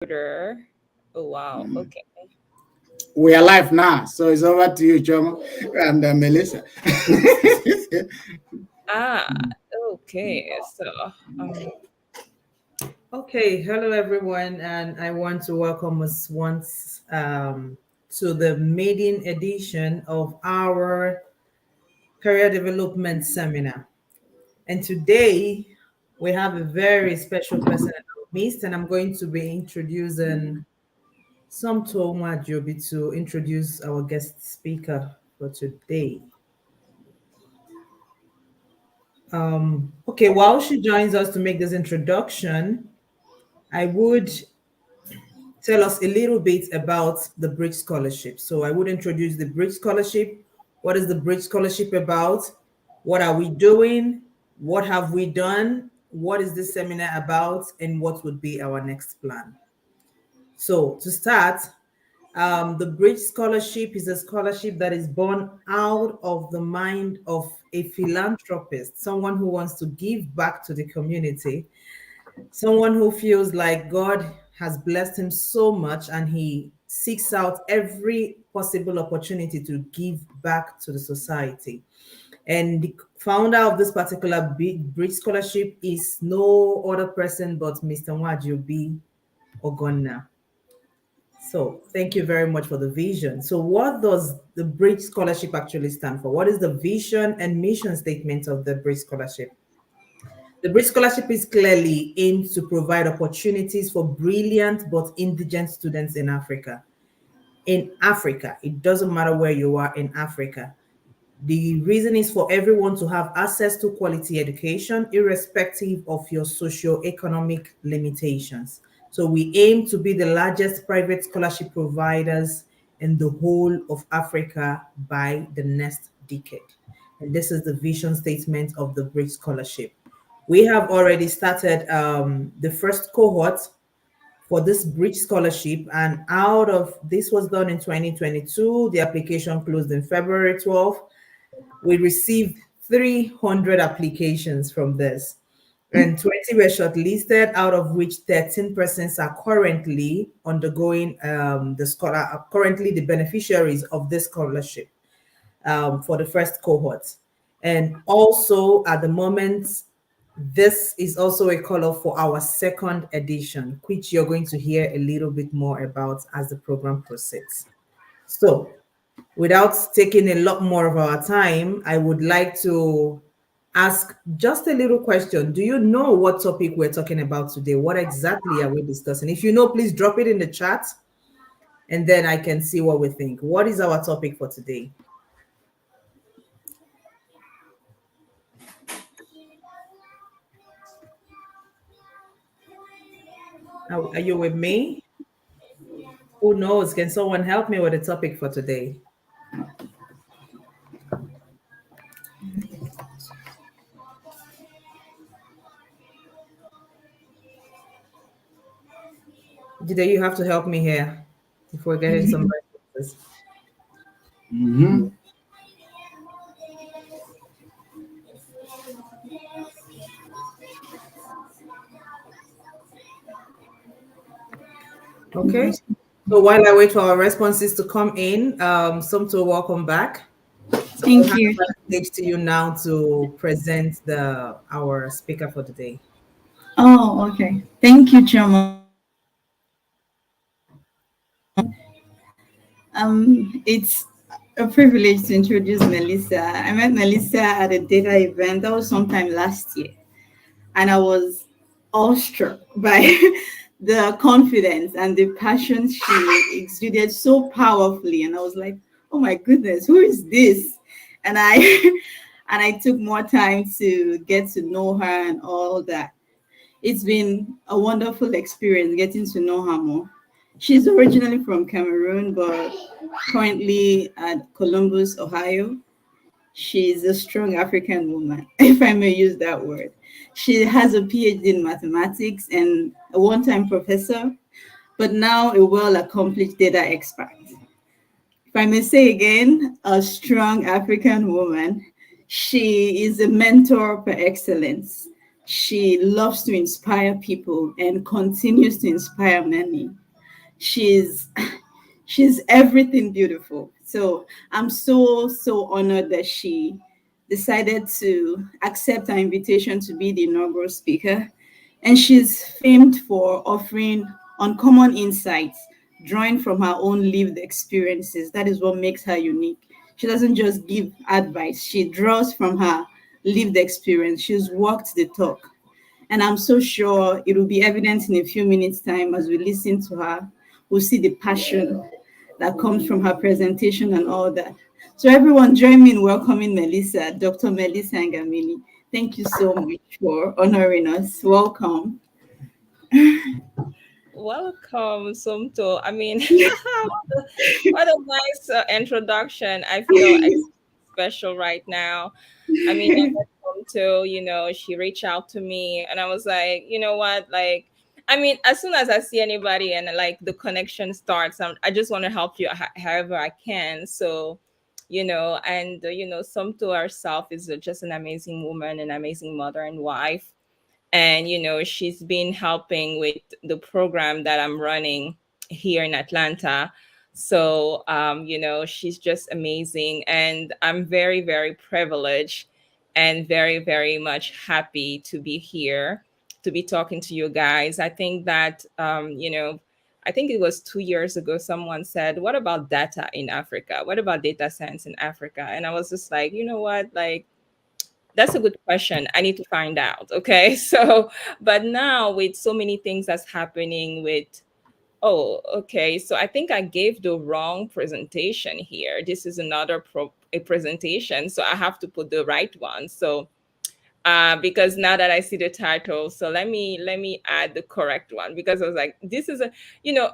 Computer. Oh wow. Okay. We are live now, so it's over to you, Choma and Melissa. Ah, okay. So, um, Okay, hello everyone, and I want to welcome us once to the maiden edition of our career development seminar. And today we have a very special person in our midst, and I'm going to be introducing Somtoma Jobi to introduce our guest speaker for today. Okay, while she joins us to make this introduction, I would tell us a little bit about the Bridge Scholarship. So I would introduce the Bridge Scholarship. What is the Bridge Scholarship about? What are we doing? What have we done? What is this seminar about? And what would be our next plan? So to start, the Bridge Scholarship is a scholarship that is born out of the mind of a philanthropist, someone who wants to give back to the community, someone who feels like God has blessed him so much and he seeks out every possible opportunity to give back to the society. And the founder of this particular Bridge Scholarship is no other person but Mr. Nwajobi Ogonna. So thank you very much for the vision. So what does the Bridge Scholarship actually stand for? What is the vision and mission statement of the Bridge Scholarship? The Bridge Scholarship is clearly aimed to provide opportunities for brilliant but indigent students in Africa. In Africa, it doesn't matter where you are in Africa. The reason is for everyone to have access to quality education, irrespective of your socio-economic limitations. So we aim to be the largest private scholarship providers in the whole of Africa by the next decade. And this is the vision statement of the Bridge Scholarship. We have already started the first cohort for this Bridge Scholarship, and out of this was done in 2022. The application closed in February 12th. We received 300 applications from this, and 20 were shortlisted, out of which 13 persons are currently undergoing currently the beneficiaries of this scholarship for the first cohort. And also at the moment, this is also a call for our second edition, which you're going to hear a little bit more about as the program proceeds. So, without taking a lot more of our time, I would like to ask just a little question. Do you know what topic we're talking about today? What exactly are we discussing? If you know, please drop it in the chat and then I can see what we think. What is our topic for today? Are you with me? Who knows? Can someone help me with the topic for today? Did you have to help me here if we're getting some responses? Mm-hmm. Okay. So while I wait for our responses to come in, Sumto, welcome back. I'll Thank hand you. over the stage to you now to present our speaker for today. Oh, okay. Thank you, Choma. It's a privilege to introduce Melissa. I met Melissa at a data event that was sometime last year, and I was awestruck by the confidence and the passion she exuded so powerfully. And I was like, "Oh my goodness, who is this?" And I and I took more time to get to know her and all that. It's been a wonderful experience getting to know her more. She's originally from Cameroon, but currently at Columbus, Ohio. She's a strong African woman, if I may use that word. She has a PhD in mathematics and a one time professor, but now a well accomplished data expert. If I may say again, a strong African woman. She is a mentor per excellence. She loves to inspire people and continues to inspire many. She's she's everything beautiful. So I'm so honored that she decided to accept our invitation to be the inaugural speaker. And she's famed for offering uncommon insights, drawing from her own lived experiences. That is what makes her unique. She doesn't just give advice, she draws from her lived experience. She's walked the talk. And I'm so sure it will be evident in a few minutes' time as we listen to her. We'll see the passion that comes from her presentation and all that. So, everyone, join me in welcoming Melissa, Dr. Melissa Ngamini. Thank you so much for honoring us. Welcome. Welcome, Sumto. I mean, what a nice introduction. I feel special right now. I mean, I met Sumto, she reached out to me and I was like, you know what? Like, I mean, as soon as I see anybody and like the connection starts, I just want to help you however I can. So, Sumto herself is just an amazing woman, an amazing mother and wife, and she's been helping with the program that I'm running here in Atlanta. So she's just amazing, and I'm very, very privileged and very, very much happy to be here to be talking to you guys. I think that I think it was 2 years ago someone said, what about data in Africa, what about data science in Africa? And I was just like, you know what, like, that's a good question. I need to find out. Okay. So, but now with so many things that's happening with, oh, okay. So I think I gave the wrong presentation here. This is another a presentation. So I have to put the right one. So, because now that I see the title, so let me add the correct one, because I was like, this is a,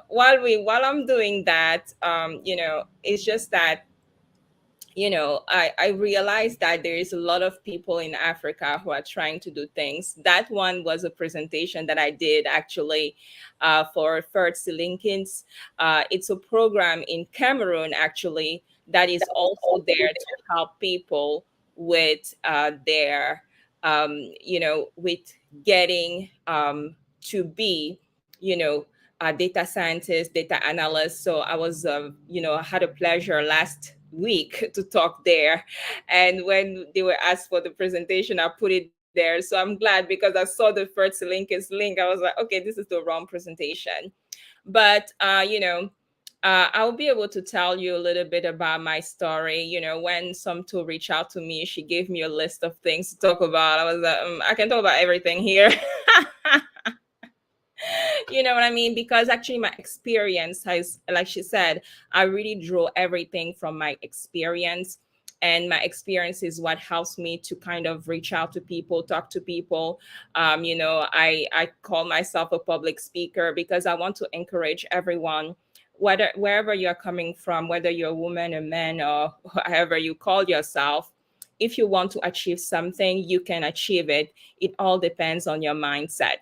while I'm doing that, it's just that I realized that there is a lot of people in Africa who are trying to do things. That one was a presentation that I did actually for First Lincolns. It's a program in Cameroon actually that is also there to help people with with getting to be, data scientist, data analyst. So I was, I had a pleasure last week to talk there. And when they were asked for the presentation, I put it there. So I'm glad, because I saw the first link. I was like, okay, this is the wrong presentation. But, I'll be able to tell you a little bit about my story. When some tool reached out to me, she gave me a list of things to talk about. I was like, I can talk about everything here. You know what I mean? Because actually, my experience has, like she said, I really draw everything from my experience. And my experience is what helps me to kind of reach out to people, talk to people. I call myself a public speaker because I want to encourage everyone, wherever you're coming from, whether you're a woman, a man, or however you call yourself. If you want to achieve something, you can achieve it. It all depends on your mindset.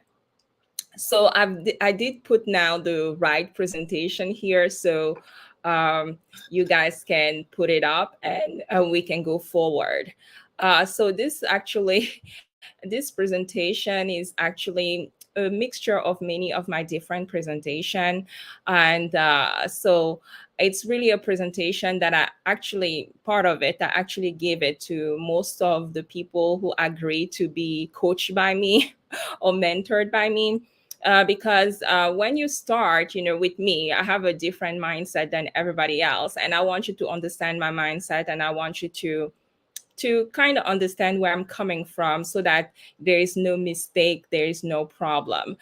So I did put now the right presentation here, so you guys can put it up, and we can go forward. So this actually, this presentation is actually a mixture of many of my different presentation, and so it's really a presentation that I actually, part of it, I actually gave it to most of the people who agree to be coached by me or mentored by me. Because when you start, with me, I have a different mindset than everybody else, and I want you to understand my mindset, and I want you to kind of understand where I'm coming from, so that there is no mistake, there is no problem.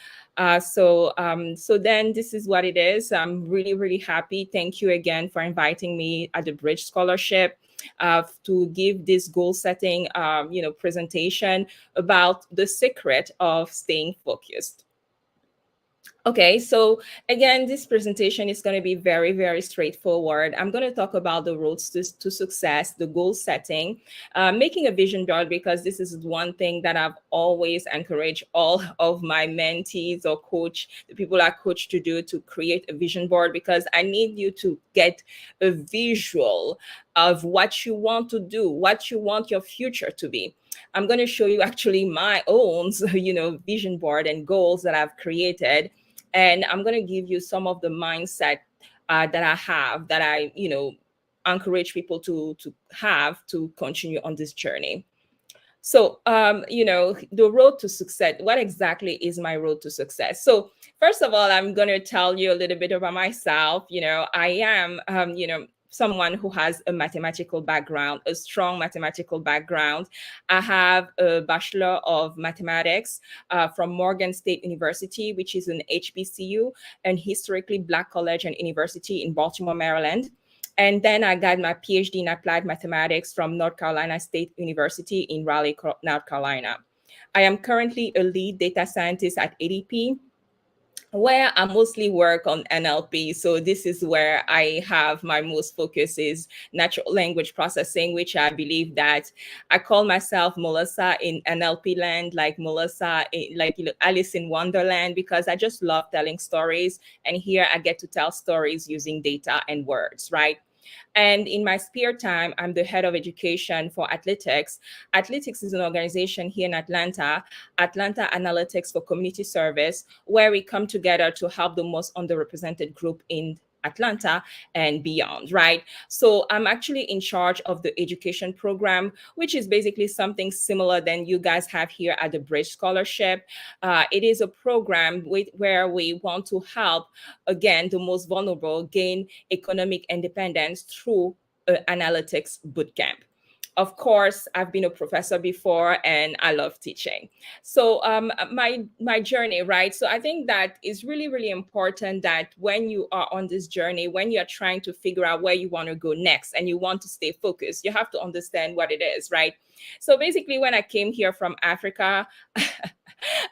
So then this is what it is. I'm really, really happy. Thank you again for inviting me at the Bridge Scholarship to give this goal setting, presentation about the secret of staying focused. Okay, so again, this presentation is going to be very, very straightforward. I'm going to talk about the roads to success, the goal setting, making a vision board, because this is one thing that I've always encouraged all of my mentees or the people I coach to do, to create a vision board, because I need you to get a visual of what you want to do, what you want your future to be. I'm going to show you actually my own, vision board and goals that I've created. And I'm going to give you some of the mindset that I have, that I, encourage people to have to continue on this journey. So, the road to success, what exactly is my road to success? So, first of all, I'm going to tell you a little bit about myself. I am, someone who has a mathematical background, a strong mathematical background. I have a Bachelor of Mathematics from Morgan State University, which is an HBCU, an historically Black college and university in Baltimore, Maryland. And then I got my PhD in applied mathematics from North Carolina State University in Raleigh, North Carolina. I am currently a lead data scientist at ADP, where I mostly work on NLP. So this is where I have my most focus is natural language processing, which I believe that I call myself Melissa in NLP land, like Melissa, like Alice in Wonderland, because I just love telling stories. And here I get to tell stories using data and words, right? And in my spare time, I'm the head of education for Athletics. Athletics is an organization here in Atlanta, Atlanta Analytics for Community Service, where we come together to help the most underrepresented group in Atlanta and beyond, right? So I'm actually in charge of the education program, which is basically something similar than you guys have here at the Bridge Scholarship. It is a program where we want to help, again, the most vulnerable gain economic independence through analytics bootcamp. Of course, I've been a professor before and I love teaching. So my journey, right? So I think that is really, really important that when you are on this journey, when you're trying to figure out where you want to go next and you want to stay focused, you have to understand what it is, right? So basically, when I came here from Africa,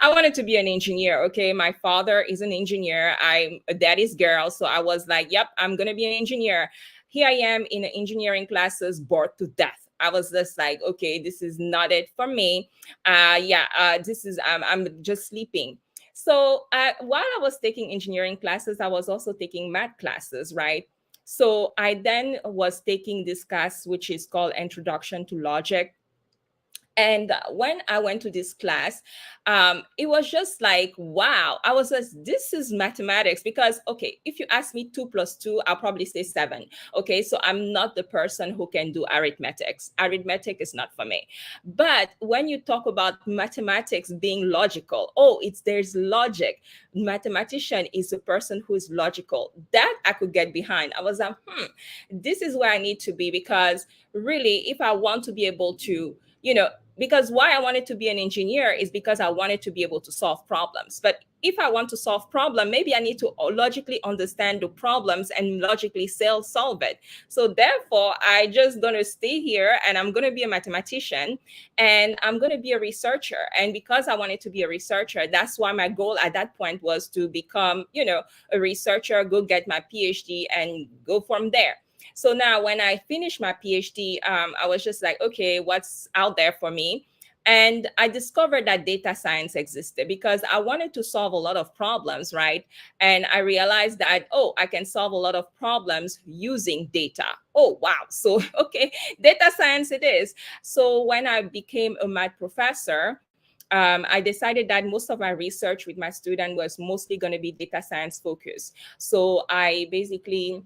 I wanted to be an engineer. Okay. My father is an engineer. I'm a daddy's girl. So I was like, yep, I'm going to be an engineer. Here I am in engineering classes, bored to death. I was just like, okay, this is not it for me. This is, I'm just sleeping. So while I was taking engineering classes, I was also taking math classes, right? So I then was taking this class, which is called Introduction to Logic. And when I went to this class, it was just like, wow, I was like, this is mathematics. Because, okay, if you ask me 2 plus 2, I'll probably say 7. Okay, so I'm not the person who can do arithmetics. Arithmetic is not for me. But when you talk about mathematics being logical, there's logic. Mathematician is a person who is logical. That I could get behind. I was like, this is where I need to be, because really, if I want to be able to, because why I wanted to be an engineer is because I wanted to be able to solve problems. But if I want to solve problem, maybe I need to logically understand the problems and logically solve it. So therefore, I just going to stay here and I'm going to be a mathematician and I'm going to be a researcher. And because I wanted to be a researcher, that's why my goal at that point was to become, a researcher, go get my PhD and go from there. So now when I finished my PhD, I was just like, okay, what's out there for me? And I discovered that data science existed because I wanted to solve a lot of problems, right? And I realized that, I can solve a lot of problems using data. Oh, wow. So, okay, data science it is. So when I became a math professor, I decided that most of my research with my student was mostly going to be data science focused. So I basically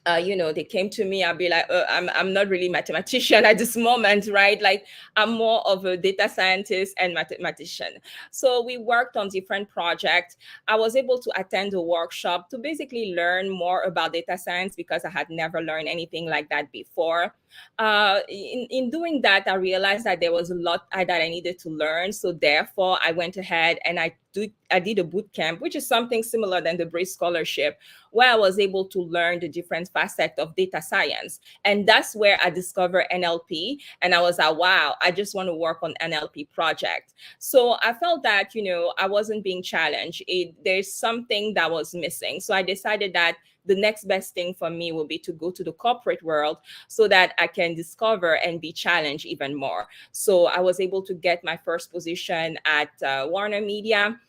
they came to me, I'll be like, I'm not really mathematician at this moment, right? Like I'm more of a data scientist and mathematician. So we worked on different projects. I was able to attend a workshop to basically learn more about data science because I had never learned anything like that before. In doing that, I realized that there was a lot that I needed to learn. So therefore, I went ahead and I did a boot camp, which is something similar than the Bridge Scholarship, where I was able to learn the different facets of data science. And that's where I discovered NLP. And I was like, wow, I just want to work on NLP project. So I felt that, I wasn't being challenged. There's something that was missing. So I decided that the next best thing for me will be to go to the corporate world so that I can discover and be challenged even more. So I was able to get my first position at Warner Media,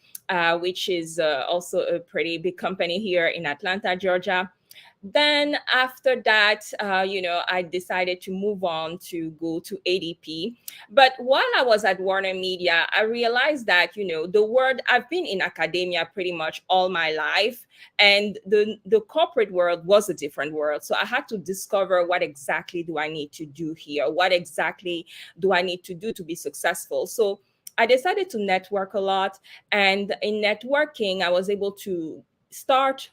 which is also a pretty big company here in Atlanta, Georgia. Then after that, I decided to move on to go to ADP. But while I was at Warner Media, I realized that, the word, I've been in academia pretty much all my life, and the corporate world was a different world. So I had to discover, what exactly do I need to do here? What exactly do I need to do to be successful? So I decided to network a lot. And in networking, I was able to start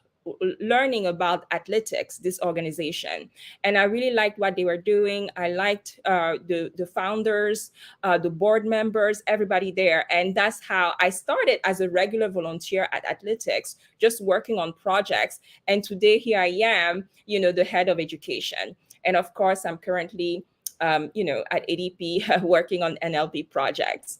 learning about athletics, this organization, and I really liked what they were doing. I liked the founders, the board members, everybody there, and that's how I started as a regular volunteer at athletics, just working on projects. And today here I am, the head of education, and of course I'm currently at ADP working on NLP projects.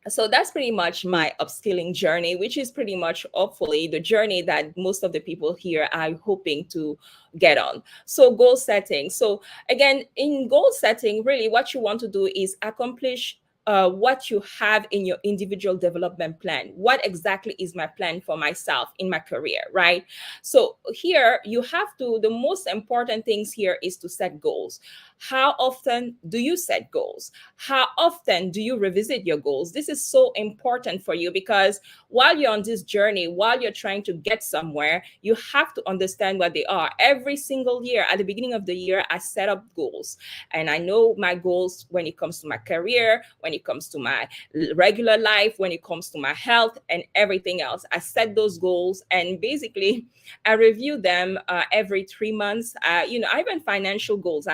So that's pretty much my upskilling journey, which is pretty much, hopefully, the journey that most of the people here are hoping to get on. So goal setting. So again, in goal setting, really what you want to do is accomplish what you have in your individual development plan. What exactly is my plan for myself in my career, right? So here you have to, the most important things here is to set goals. How often do you set goals? How often do you revisit your goals? This is so important for you, because while you're on this journey, while you're trying to get somewhere, you have to understand what they are. Every single year, at the beginning of the year, I set up goals. And I know my goals when it comes to my career, when it comes to my regular life, when it comes to my health and everything else. I set those goals, and basically I review them every 3 months. Even financial goals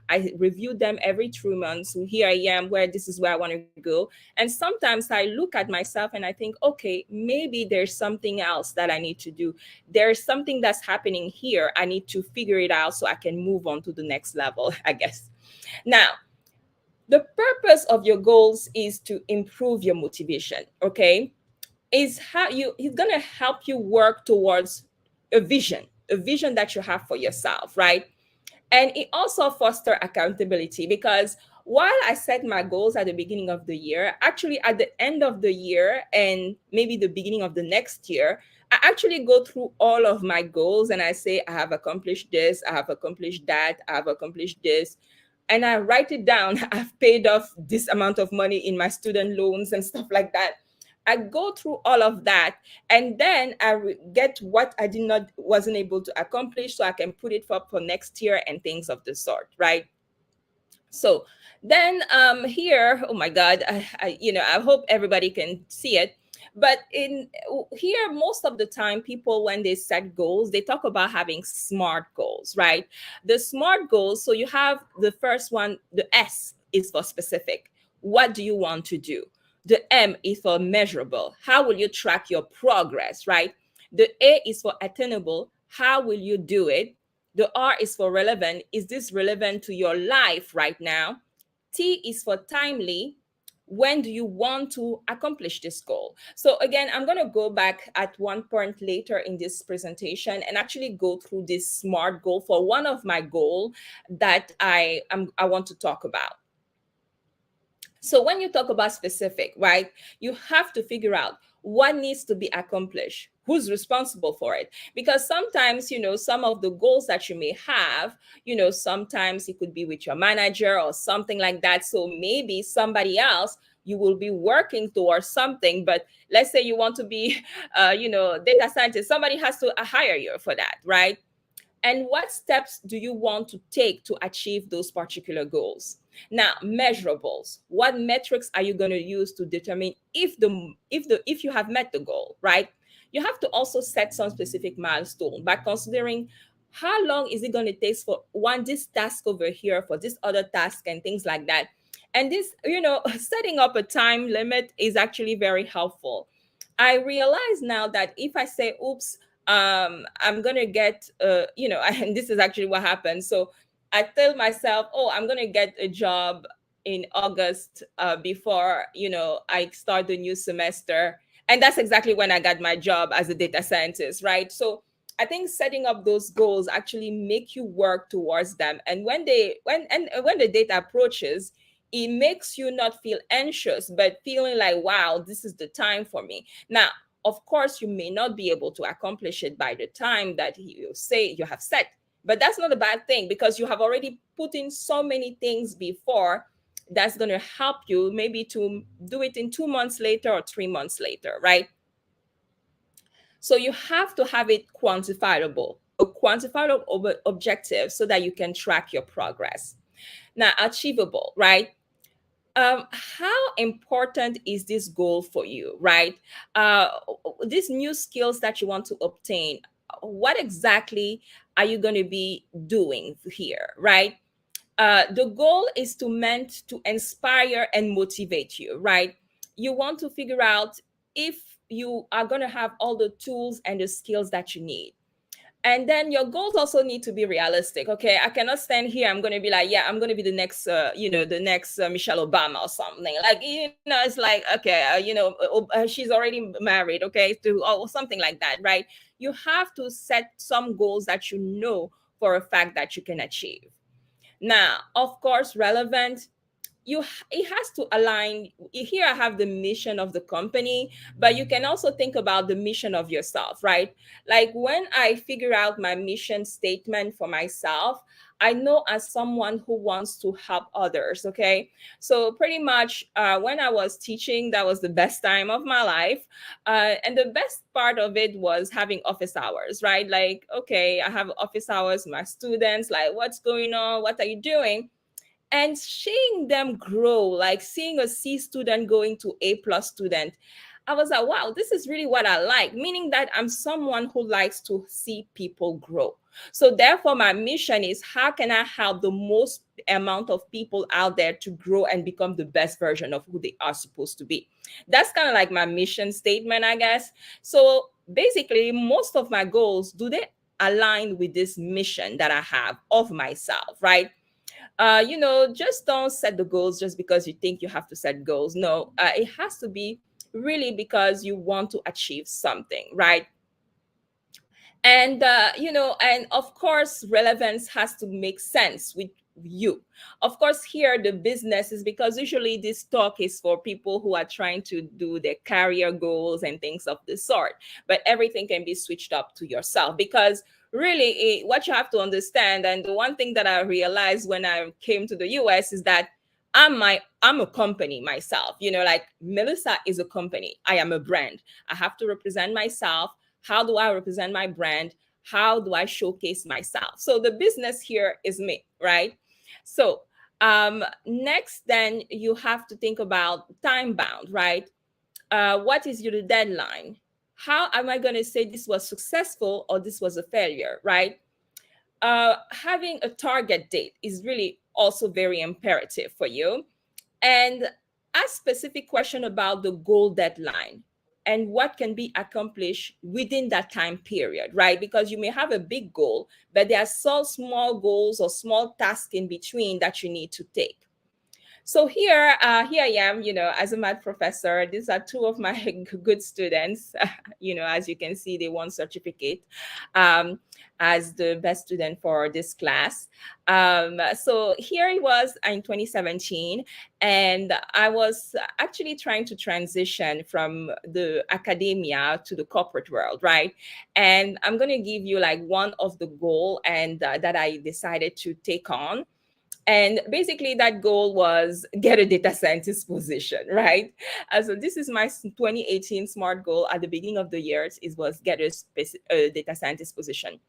I review them every 3 months. So here I am, where this is where I want to go. And sometimes I look at myself and I think, okay, maybe there's something else that I need to do. There's something that's happening here. I need to figure it out so I can move on to the next level, I guess. Now, the purpose of your goals is to improve your motivation, okay? It's gonna help you work towards a vision that you have for yourself, right? And it also foster accountability, because while I set my goals at the beginning of the year, actually at the end of the year and maybe the beginning of the next year, I actually go through all of my goals and I say, I have accomplished this, I have accomplished that, I have accomplished this. And I write it down. I've paid off this amount of money in my student loans and stuff like that. I go through all of that, and then get what I wasn't able to accomplish, so I can put it up for next year and things of the sort, right? So then here, oh my God, I hope everybody can see it. But in here, most of the time, people, when they set goals, they talk about having SMART goals, right? The SMART goals. So you have the first one, the S is for specific. What do you want to do? The M is for measurable. How will you track your progress, right? The A is for attainable. How will you do it? The R is for relevant. Is this relevant to your life right now? T is for timely. When do you want to accomplish this goal? So again, I'm going to go back at one point later in this presentation and actually go through this SMART goal for one of my goals that I want to talk about. So when you talk about specific, right, you have to figure out what needs to be accomplished, who's responsible for it. Because sometimes, some of the goals that you may have, sometimes it could be with your manager or something like that. So maybe somebody else, you will be working towards something, but let's say you want to be, data scientist, somebody has to hire you for that, right? And what steps do you want to take to achieve those particular goals? Now, measurables. What metrics are you going to use to determine if you have met the goal, right? You have to also set some specific milestone by considering how long is it going to take for this task over here, for this other task, and things like that. And this, setting up a time limit is actually very helpful. I realize now that if I say, oops, I'm gonna get and this is actually what happened. So I tell myself, oh, I'm gonna get a job in August before I start the new semester, and that's exactly when I got my job as a data scientist, right? So I think setting up those goals actually make you work towards them, and when the data approaches, it makes you not feel anxious but feeling like, wow, this is the time for me. Now, of course, you may not be able to accomplish it by the time that you say you have set, but that's not a bad thing because you have already put in so many things before that's going to help you maybe to do it in 2 months later or 3 months later, right? So you have to have it quantifiable, a quantifiable objective so that you can track your progress. Now, achievable, right? How important is this goal for you, right? These new skills that you want to obtain, what exactly are you going to be doing here, right? The goal is to meant to inspire and motivate you, right? You want to figure out if you are going to have all the tools and the skills that you need. And then your goals also need to be realistic. Okay, I cannot stand here. I'm going to be like, yeah, I'm going to be the next, the next Michelle Obama or something. Like, it's like, okay, she's already married. Okay, to or something like that, right? You have to set some goals that you know for a fact that you can achieve. Now, of course, relevant, it has to align. Here I have the mission of the company, but you can also think about the mission of yourself, right? Like when I figure out my mission statement for myself, I know as someone who wants to help others. Okay, so pretty much when I was teaching, that was the best time of my life, and the best part of it was having office hours, right? Like, okay, I have office hours with my students, like, what's going on, what are you doing? And seeing them grow, like seeing a C student going to A plus student, I was like, wow, this is really what I like, meaning that I'm someone who likes to see people grow. So therefore, my mission is how can I help the most amount of people out there to grow and become the best version of who they are supposed to be? That's kind of like my mission statement, I guess. So basically, most of my goals, do they align with this mission that I have of myself, right? Just don't set the goals just because you think you have to set goals. No, it has to be really because you want to achieve something, right? And and of course relevance has to make sense with you. Of course, here the business is because usually this talk is for people who are trying to do their career goals and things of the sort, but everything can be switched up to yourself because really what you have to understand, and the one thing that I realized when I came to the US is that I'm a company myself. Like Melissa is a company, I am a brand. I have to represent myself. How do I represent my brand? How do I showcase myself? So the business here is me, right? So next, then you have to think about time bound, right? What is your deadline? How am I going to say this was successful or this was a failure, right? Having a target date is really also very imperative for you. And ask specific question about the goal deadline and what can be accomplished within that time period, right? Because you may have a big goal, but there are so small goals or small tasks in between that you need to take. So here I am, as a math professor. These are two of my good students. As you can see, they won certificate as the best student for this class. So here it was in 2017, and I was actually trying to transition from the academia to the corporate world, right? And I'm going to give you like one of the goal and that I decided to take on. And basically, that goal was get a data scientist position, right? So this is my 2018 SMART goal at the beginning of the year. It was get a data scientist position.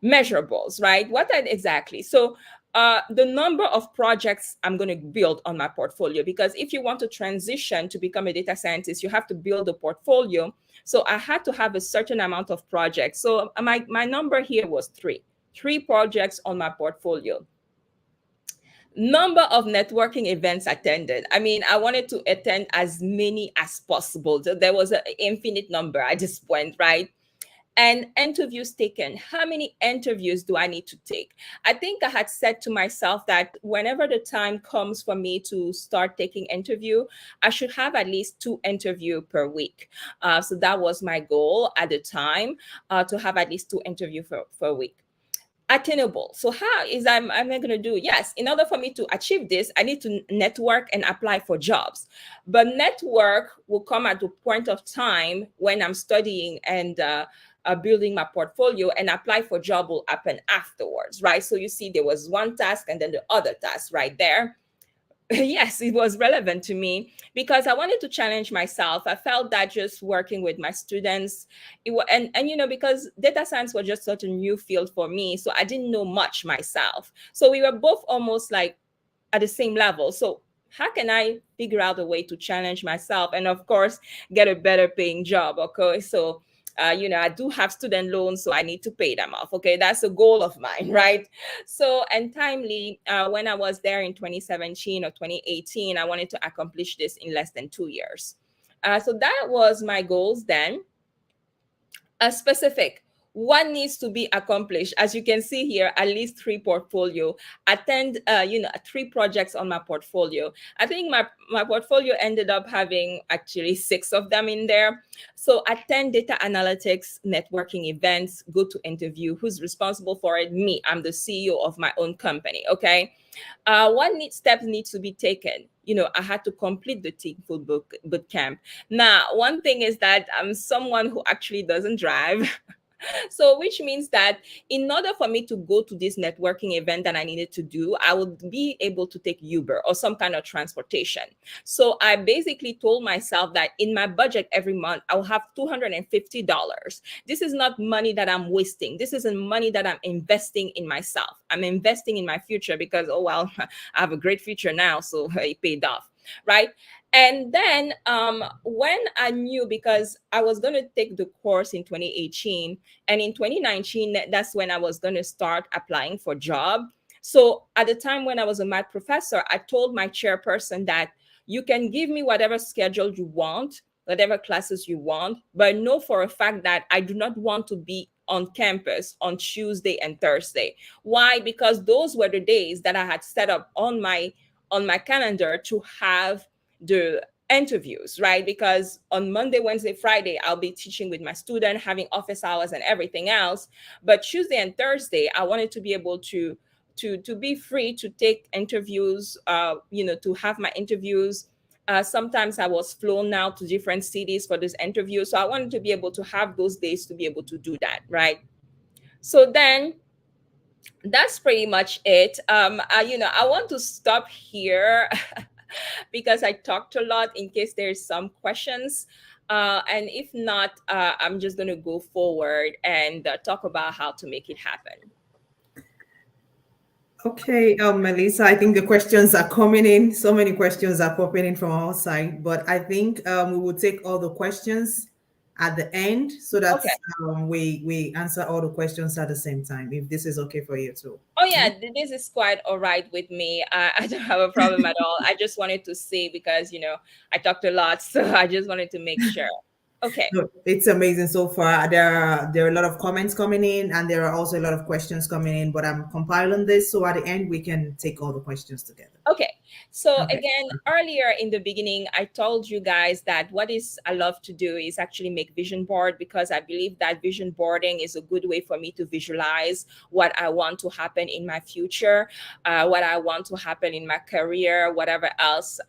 Measurables, right? What are exactly? So the number of projects I'm going to build on my portfolio, because if you want to transition to become a data scientist, you have to build a portfolio. So I had to have a certain amount of projects. So my number here was three projects on my portfolio. Number of networking events attended. I mean, I wanted to attend as many as possible. So there was an infinite number. I just went, right? And interviews taken. How many interviews do I need to take? I think I had said to myself that whenever the time comes for me to start taking interview, I should have at least 2 interviews per week. So that was my goal at the time, to have at least 2 interviews per week. attainable. So how is am I going to do? Yes, in order for me to achieve this, I need to network and apply for jobs. But network will come at a point of time when I'm studying and building my portfolio, and apply for job will happen afterwards, right? So you see, there was one task and then the other task right there. Yes, it was relevant to me because I wanted to challenge myself. I felt that just working with my students, and because data science was just such a new field for me, so I didn't know much myself. So we were both almost like at the same level. So how can I figure out a way to challenge myself and, of course, get a better paying job? Okay, so I do have student loans, so I need to pay them off. Okay, that's a goal of mine, right? So, and timely, when I was there in 2017 or 2018, I wanted to accomplish this in less than 2 years. So that was my goals then. A specific what needs to be accomplished, as you can see here, at least 3 portfolio, attend 3 projects on my portfolio. I think my portfolio ended up having actually 6 of them in there. So attend data analytics networking events, go to interview. Who's responsible for it? Me. I'm the CEO of my own company. Okay. What steps need to be taken? I had to complete the Team Food boot camp. Now, one thing is that I'm someone who actually doesn't drive. So, which means that in order for me to go to this networking event that I needed to do, I would be able to take Uber or some kind of transportation. So I basically told myself that in my budget every month, I'll have $250. This is not money that I'm wasting. This isn't money that I'm investing in myself. I'm investing in my future because, oh, well, I have a great future now. So it paid off, right? And then when I knew, because I was going to take the course in 2018, and in 2019, that's when I was going to start applying for job. So at the time when I was a math professor, I told my chairperson that you can give me whatever schedule you want, whatever classes you want, but know for a fact that I do not want to be on campus on Tuesday and Thursday. Why? Because those were the days that I had set up on my calendar to have the interviews, right? Because on Monday, Wednesday, Friday, I'll be teaching with my student, having office hours and everything else. But Tuesday and Thursday, I wanted to be able to be free to take interviews, to have my interviews. Sometimes I was flown out to different cities for this interview. So I wanted to be able to have those days to be able to do that, right? So then that's pretty much it. I want to stop here because I talked a lot in case there's some questions. And if not, I'm just going to go forward and talk about how to make it happen. Okay, Melissa, I think the questions are coming in. So many questions are popping in from our side, but I think we will take all the questions at the end so that Okay. we answer all the questions at the same time, if this is okay for you too. Oh yeah, this is quite all right with me. I don't have a problem at all. I just wanted to say, because I talked a lot, so I just wanted to make sure. Okay. No, it's amazing so far. There are a lot of comments coming in, and there are also a lot of questions coming in. But I'm compiling this so at the end we can take all the questions together. Okay. So Okay. again, earlier in the beginning, I told you guys that I love to do is actually make vision board, because I believe that vision boarding is a good way for me to visualize what I want to happen in my future, what I want to happen in my career, whatever else,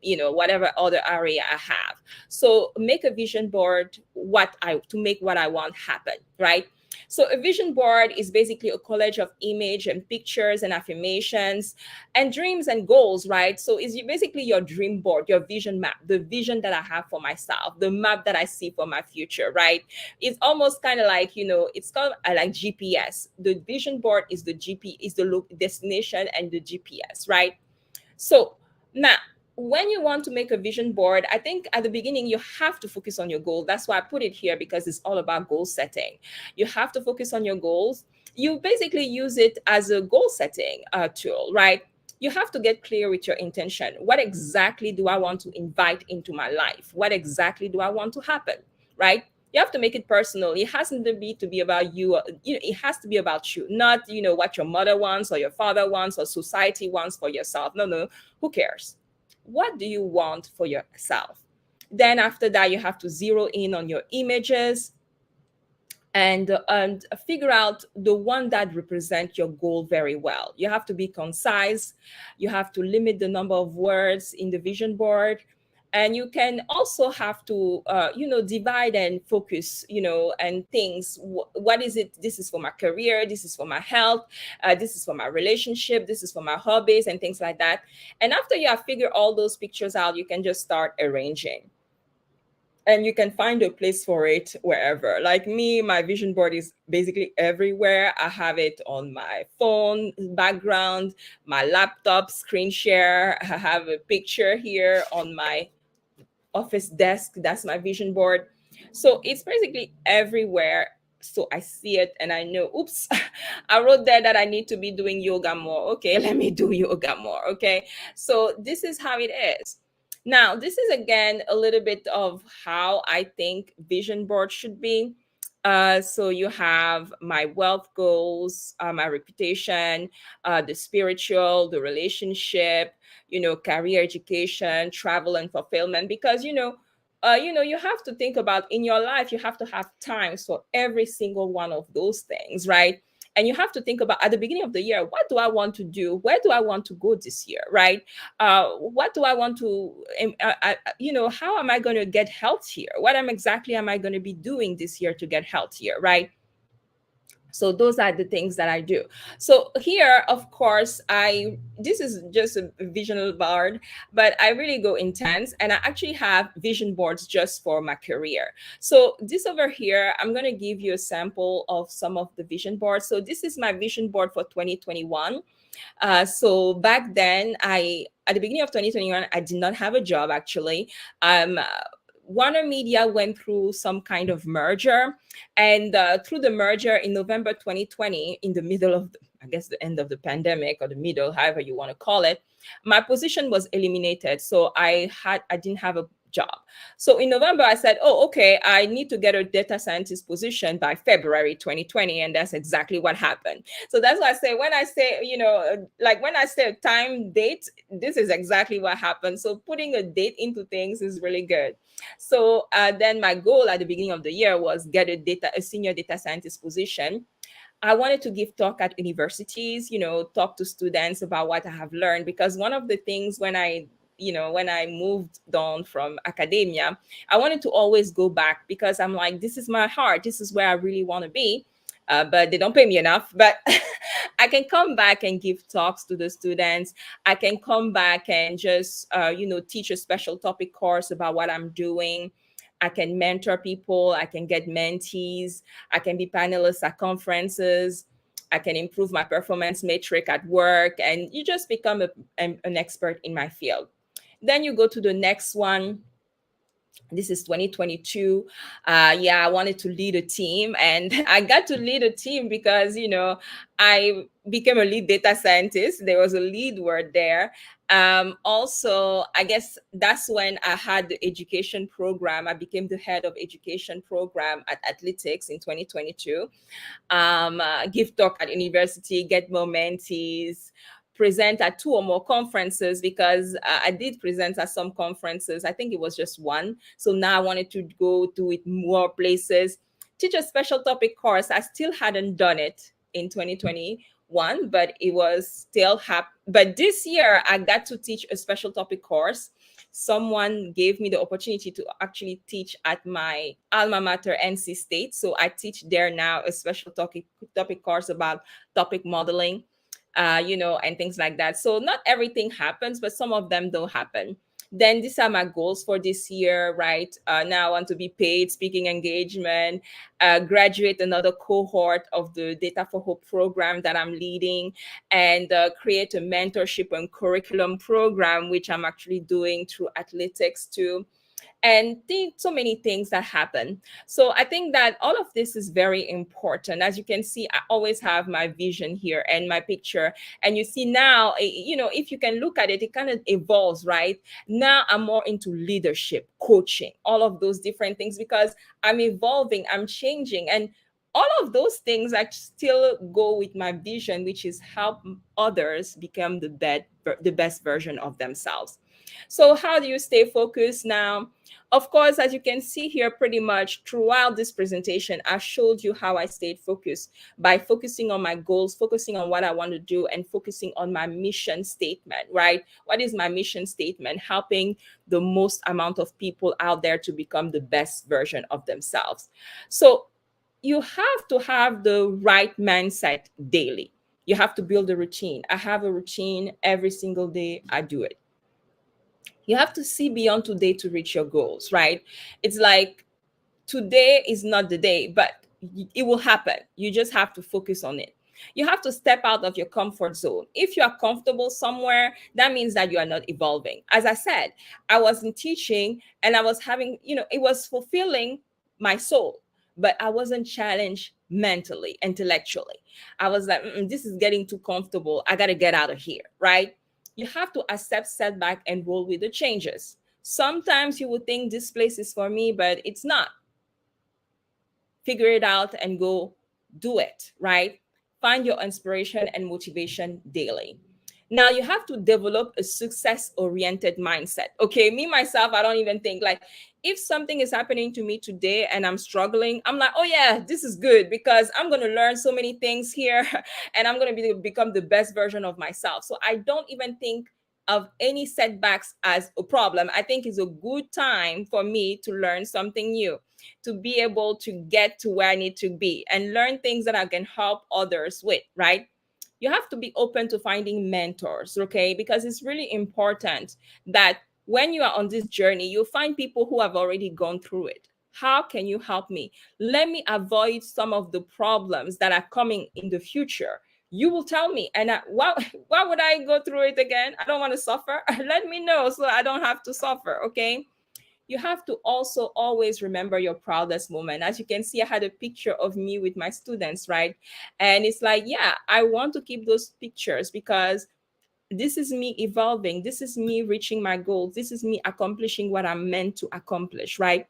whatever other area I have. So make a vision board to make what I want happen, right? So a vision board is basically a collage of image and pictures and affirmations and dreams and goals, right? So it's basically your dream board, your vision map, the vision that I have for myself, the map that I see for my future, right? It's almost kind of like, it's called like GPS. The vision board is the destination and the GPS, right? So now, when you want to make a vision board, I think at the beginning you have to focus on your goal. That's why I put it here, because it's all about goal setting. You have to focus on your goals. You basically use it as a goal setting tool, right? You have to get clear with your intention. What exactly do I want to invite into my life? What exactly do I want to happen, right? You have to make it personal. It hasn't to be about you. It has to be about you, not what your mother wants or your father wants or society wants for yourself. No, who cares? What do you want for yourself? Then after that, you have to zero in on your images, and figure out the one that represents your goal very well. You have to be concise. You have to limit the number of words in the vision board, and you can also have to divide and focus, and things. What is it? This is for my career, this is for my health, this is for my relationship, this is for my hobbies, and things like that. And after you have figured all those pictures out, you can just start arranging, and you can find a place for it wherever. Like me, my vision board is basically everywhere. I have it on my phone background, my laptop screen share. I have a picture here on my office desk. That's my vision board. So it's basically everywhere. So I see it and I know, oops, I wrote there that I need to be doing yoga more. Okay, let me do yoga more. Okay. So this is how it is. Now, this is again a little bit of how I think vision board should be. So you have my wealth goals, my reputation, the spiritual, the relationship, career, education, travel, and fulfillment. Because you have to think about in your life, you have to have times for every single one of those things, right? And you have to think about at the beginning of the year, what do I want to do? Where do I want to go this year, right? What do I want to, how am I going to get healthier? Exactly am I going to be doing this year to get healthier, right? So those are the things that I do. So here, of course, this is just a visional board, but I really go intense, and I actually have vision boards just for my career. So this over here, I'm going to give you a sample of some of the vision boards. So this is my vision board for 2021. So back then, at the beginning of 2021, I did not have a job actually. Warner Media went through some kind of merger, and through the merger in November 2020, in the middle of, I guess, the end of the pandemic, or the middle, however you want to call it, my position was eliminated. So I didn't have a job. So in November, I said, oh, okay, I need to get a data scientist position by February 2020. And that's exactly what happened. So that's why I say, when I say, like when I say time date, this is exactly what happened. So putting a date into things is really good. So then my goal at the beginning of the year was get a senior data scientist position. I wanted to give talk at universities, talk to students about what I have learned, because one of the things when I moved on from academia, I wanted to always go back, because I'm like, this is my heart. This is where I really want to be. But they don't pay me enough. But I can come back and give talks to the students. I can come back and just, teach a special topic course about what I'm doing. I can mentor people. I can get mentees. I can be panelists at conferences. I can improve my performance metric at work. And you just become an expert in my field. Then you go to the next one. This is 2022. I wanted to lead a team, and I got to lead a team because I became a lead data scientist. There was a lead word there. Also, I guess that's when I had the education program. I became the head of education program at Athletics in 2022. Give talk at university, get more mentees, present at 2 or more conferences, because I did present at some conferences. I think it was just one. So now I wanted to go to it more places. Teach a special topic course. I still hadn't done it in 2021, but it was still But this year I got to teach a special topic course. Someone gave me the opportunity to actually teach at my alma mater, NC State. So I teach there now a special topic course about topic modeling, and things like that. So not everything happens, but some of them don't happen. Then these are my goals for this year, right? Now I want to be paid speaking engagement, graduate another cohort of the Data for Hope program that I'm leading, and create a mentorship and curriculum program, which I'm actually doing through Athletics too. And so many things that happen. So I think that all of this is very important. As you can see, I always have my vision here and my picture. And you see now, if you can look at it, it kind of evolves, right? Now I'm more into leadership, coaching, all of those different things, because I'm evolving, I'm changing. And all of those things I still go with my vision, which is help others become the best version of themselves. So how do you stay focused now? Of course, as you can see here, pretty much throughout this presentation, I showed you how I stayed focused by focusing on my goals, focusing on what I want to do, and focusing on my mission statement, right? What is my mission statement? Helping the most amount of people out there to become the best version of themselves. So you have to have the right mindset daily. You have to build a routine. I have a routine every single day. I do it. You have to see beyond today to reach your goals, right? It's like today is not the day, but it will happen. You just have to focus on it. You have to step out of your comfort zone. If you are comfortable somewhere, that means that you are not evolving. As I said, I was in teaching and I was having, it was fulfilling my soul, but I wasn't challenged mentally, intellectually. I was like, this is getting too comfortable. I got to get out of here, right? You have to accept setback and roll with the changes. Sometimes you would think this place is for me, but it's not. Figure it out and go do it, right? Find your inspiration and motivation daily. Now you have to develop a success oriented mindset. Okay, me myself, I don't even think like if something is happening to me today and I'm struggling, I'm like, oh yeah, this is good because I'm going to learn so many things here and I'm going to become the best version of myself. So I don't even think of any setbacks as a problem. I think it's a good time for me to learn something new, to be able to get to where I need to be and learn things that I can help others with, right? You have to be open to finding mentors, okay? Because it's really important that when you are on this journey, you find people who have already gone through it. How can you help me? Let me avoid some of the problems that are coming in the future. You will tell me, and why would I go through it again? I don't want to suffer. Let me know so I don't have to suffer, okay? You have to also always remember your proudest moment. As you can see, I had a picture of me with my students, right? And it's like, yeah, I want to keep those pictures because this is me evolving. This is me reaching my goals. This is me accomplishing what I'm meant to accomplish, right?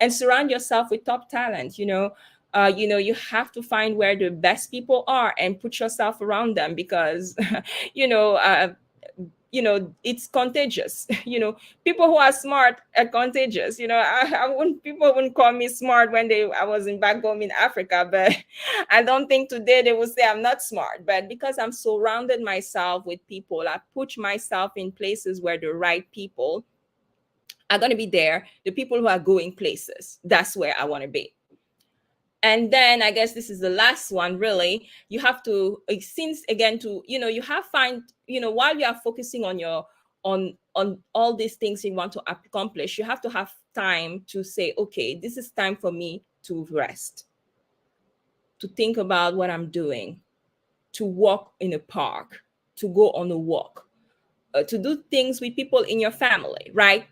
And surround yourself with top talent. You have to find where the best people are and put yourself around them because, you know, uh, it's contagious. People who are smart are contagious. I wouldn't people wouldn't call me smart when I was in back home in Africa, but I don't think today they will say I'm not smart. But because I'm surrounded myself with people, I put myself in places where the right people are going to be there, the people who are going places, that's where I want to be. And then I guess this is the last one. Really, you have to, since again, to you have find, while you are focusing on your on all these things you want to accomplish, you have to have time to say, okay, this is time for me to rest, to think about what I'm doing, to walk in a park, to go on a walk, to do things with people in your family, right?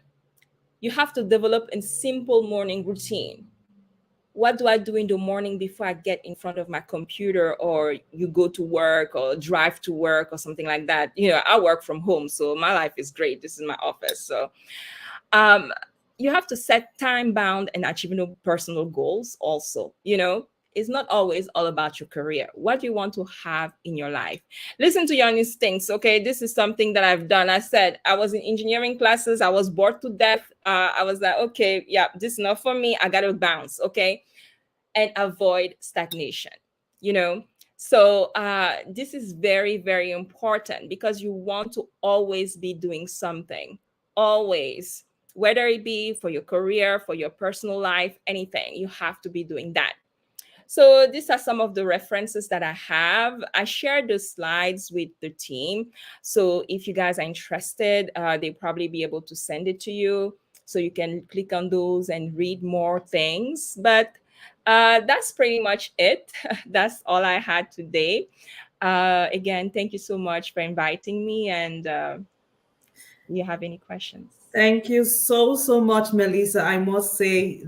You have to develop a simple morning routine. What do I do in the morning before I get in front of my computer, or you go to work or drive to work or something like that? I work from home, so my life is great. This is my office. So um, you have to set time bound and achievable personal goals also. It's not always all about your career. What do you want to have in your life? Listen to your instincts, okay? This is something that I've done. I said I was in engineering classes. I was bored to death. I was like, okay, yeah, this is not for me. I got to bounce, okay? And avoid stagnation, you know? So this is very, very important because you want to always be doing something, always, whether it be for your career, for your personal life, anything, you have to be doing that. So these are some of the references that I have. I shared the slides with the team. So if you guys are interested, they'll probably be able to send it to you. So you can click on those and read more things. But that's pretty much it. That's all I had today. Again, thank you so much for inviting me. And you have any questions? Thank you so, so much, Melissa. I must say,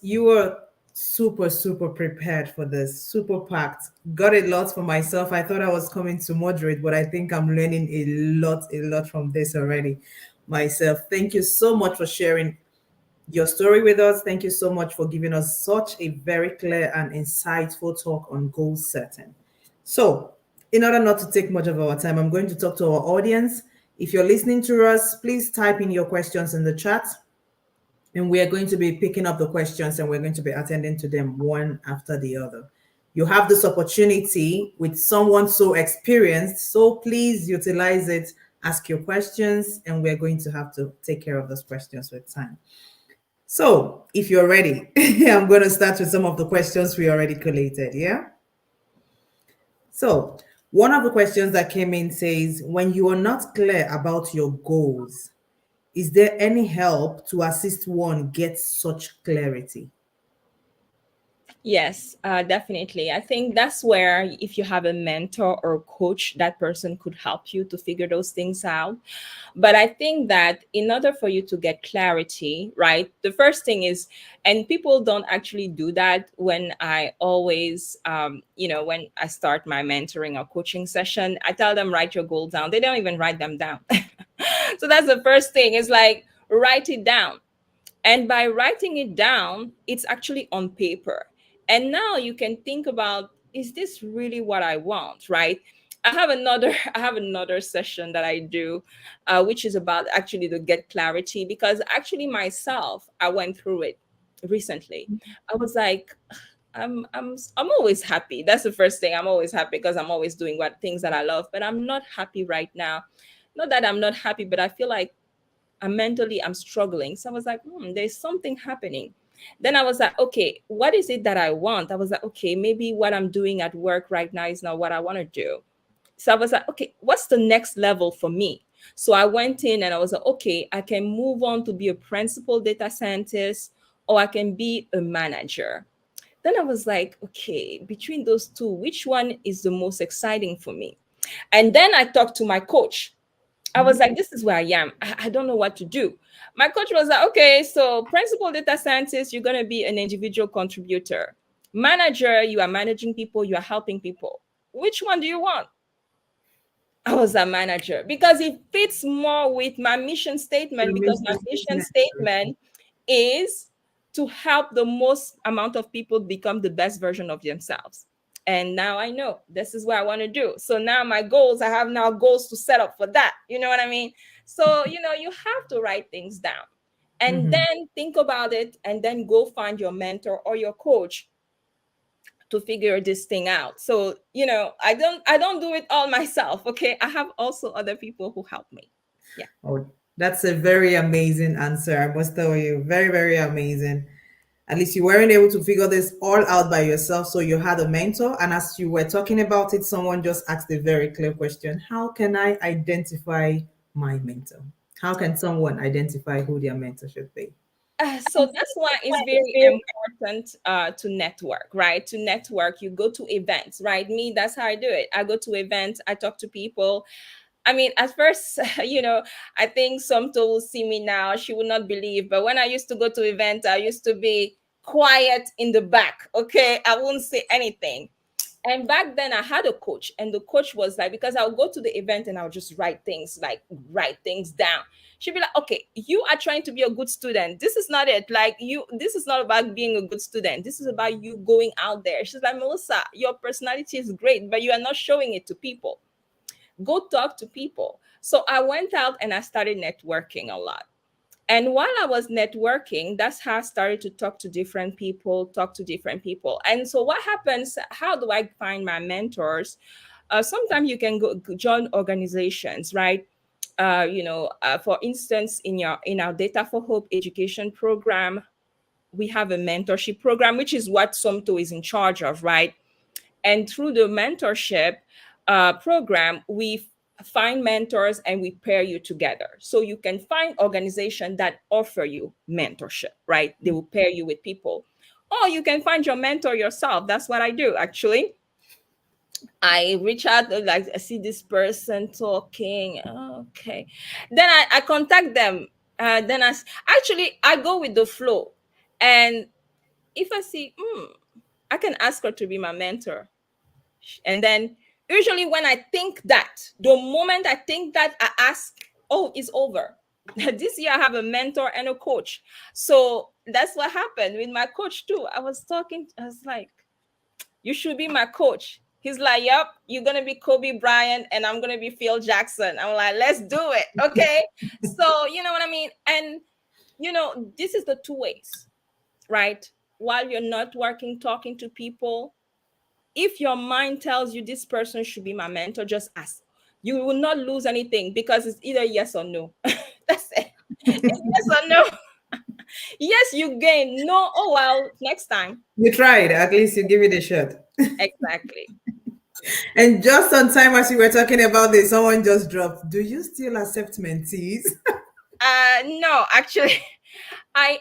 you were super, super prepared for this, super packed. Got a lot for myself. I thought I was coming to moderate, but I think I'm learning a lot from this already myself. Thank you so much for sharing your story with us. Thank you so much for giving us such a very clear and insightful talk on goal setting. So, in order not to take much of our time, I'm going to talk to our audience. If you're listening to us, please type in your questions in the chat, and we are going to be picking up the questions and we're going to be attending to them one after the other. You have this opportunity with someone so experienced, so please utilize it. Ask your questions, and we're going to have to take care of those questions with time. So, if you're ready, I'm going to start with some of the questions we already collated. Yeah. So, one of the questions that came in says, when you are not clear about your goals, is there any help to assist one get such clarity? Yes, definitely. I think that's where, if you have a mentor or coach, that person could help you to figure those things out. But I think that in order for you to get clarity, right, the first thing is, and people don't actually do that when I always, when I start my mentoring or coaching session, I tell them, write your goals down. They don't even write them down. So that's the first thing. It's like, write it down. And by writing it down, it's actually on paper. And now you can think about, is this really what I want, right? I have another session that I do, which is about actually to get clarity, because actually myself, I went through it recently. I was like, I'm always happy. That's the first thing. I'm always happy because I'm always doing what things that I love, but I'm not happy right now. Not that I'm not happy, but I feel like I'm struggling. So I was like, there's something happening. Then I was like, okay, what is it that I want? I was like, okay, maybe what I'm doing at work right now is not what I want to do. So I was like, okay, what's the next level for me? So I went in and I was like, okay, I can move on to be a principal data scientist, or I can be a manager. Then I was like, okay, between those two, which one is the most exciting for me? And then I talked to my coach. I was like, this is where I am. I don't know what to do. My coach was like, okay, so principal data scientist, you're going to be an individual contributor. Manager, you are managing people, you are helping people. Which one do you want? I was a manager because it fits more with my mission statement, because my mission statement is to help the most amount of people become the best version of themselves. And now I know this is what I want to do. So now my goals, I have now goals to set up for that. You know what I mean? So, you have to write things down and then think about it, and then go find your mentor or your coach to figure this thing out. So, I don't do it all myself. Okay. I have also other people who help me. Yeah. Oh, that's a very amazing answer. I must tell you, very, very amazing. At least you weren't able to figure this all out by yourself. So you had a mentor. And as you were talking about it, someone just asked a very clear question. How can I identify my mentor? How can someone identify who their mentor should be? So that's why it's very important to network, right? To network, you go to events, right? Me, that's how I do it. I go to events, I talk to people. I mean, at first, I think some will see me now, she would not believe. But when I used to go to events, I used to be quiet in the back. Okay. I wouldn't say anything. And back then I had a coach, and the coach was like, because I'll go to the event and I'll just write things down. She'd be like, okay, you are trying to be a good student. This is not it. This is not about being a good student. This is about you going out there. She's like, Melissa, your personality is great, but you are not showing it to people. Go talk to people. So I went out and I started networking a lot. And while I was networking, that's how I started to talk to different people, And so what happens, how do I find my mentors? Sometimes you can go join organizations, right? For instance, in our Data for Hope education program, we have a mentorship program, which is what Somto is in charge of, right? And through the mentorship program, we find mentors and we pair you together. So you can find organizations that offer you mentorship, right? They will pair you with people. Or you can find your mentor yourself. That's what I do, actually. I reach out, like, I see this person talking. Okay. Then I contact them. Then actually, I go with the flow. And if I see, I can ask her to be my mentor. And then usually when I think that, the moment I think that, I ask, oh, it's over. This year I have a mentor and a coach. So that's what happened with my coach too. I was like, you should be my coach. He's like, yep, you're gonna be Kobe Bryant and I'm gonna be Phil Jackson. I'm like, let's do it. Okay. So you know what I mean? And this is the two ways, right? While you're not working, talking to people, if your mind tells you this person should be my mentor, just ask. You will not lose anything because it's either yes or no. That's it. It's yes or no. Yes, you gain. No, oh well, next time. You tried. At least you give it a shot. Exactly. And just on time as you were talking about this, someone just dropped. Do you still accept mentees? No, actually, I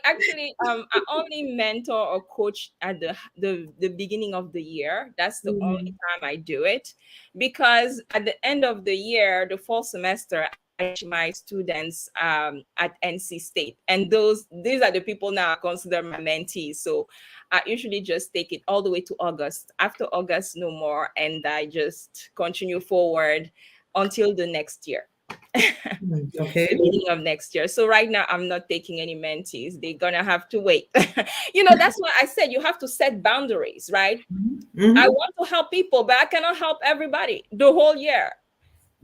only mentor or coach at the beginning of the year. That's the only Mhm. time I do it, because at the end of the year, the fall semester, I teach my students at NC State, and these are the people now I consider my mentees. So I usually just take it all the way to August. After August, no more, and I just continue forward until the next year. Okay. The beginning of next year. So right now I'm not taking any mentees. They're gonna have to wait. That's why I said you have to set boundaries, right? I Mhm. want to help people, but I cannot help everybody the whole year.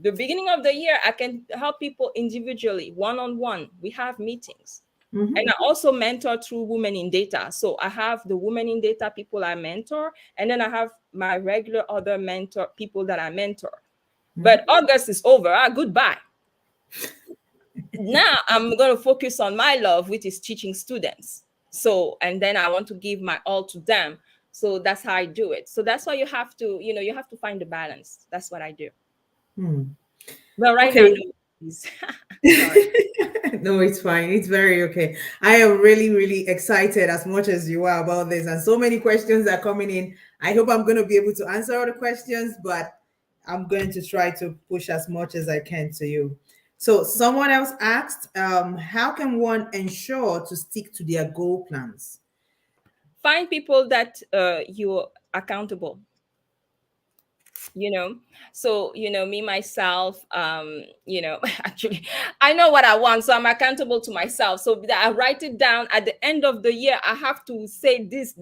The beginning of the year, I can help people individually, one-on-one. We have meetings. Mhm. And I also mentor through Women in Data. So I have the Women in Data people I mentor, and then I have my regular other mentor people that I mentor. But August is over. Goodbye. Now I'm going to focus on my love, which is teaching students. So, and then I want to give my all to them. So that's how I do it. So that's why you have to, you have to find the balance. That's what I do. Hmm. But right now, Okay. no, please. Sorry. No, it's fine. It's very okay. I am really, really excited as much as you are about this. And so many questions are coming in. I hope I'm going to be able to answer all the questions, but I'm going to try to push as much as I can to you. So, someone else asked, how can one ensure to stick to their goal plans? Find people that you're accountable. you know so me myself, actually I know what I want, so I'm accountable to myself, so that I write it down. At the end of the year I have to say this,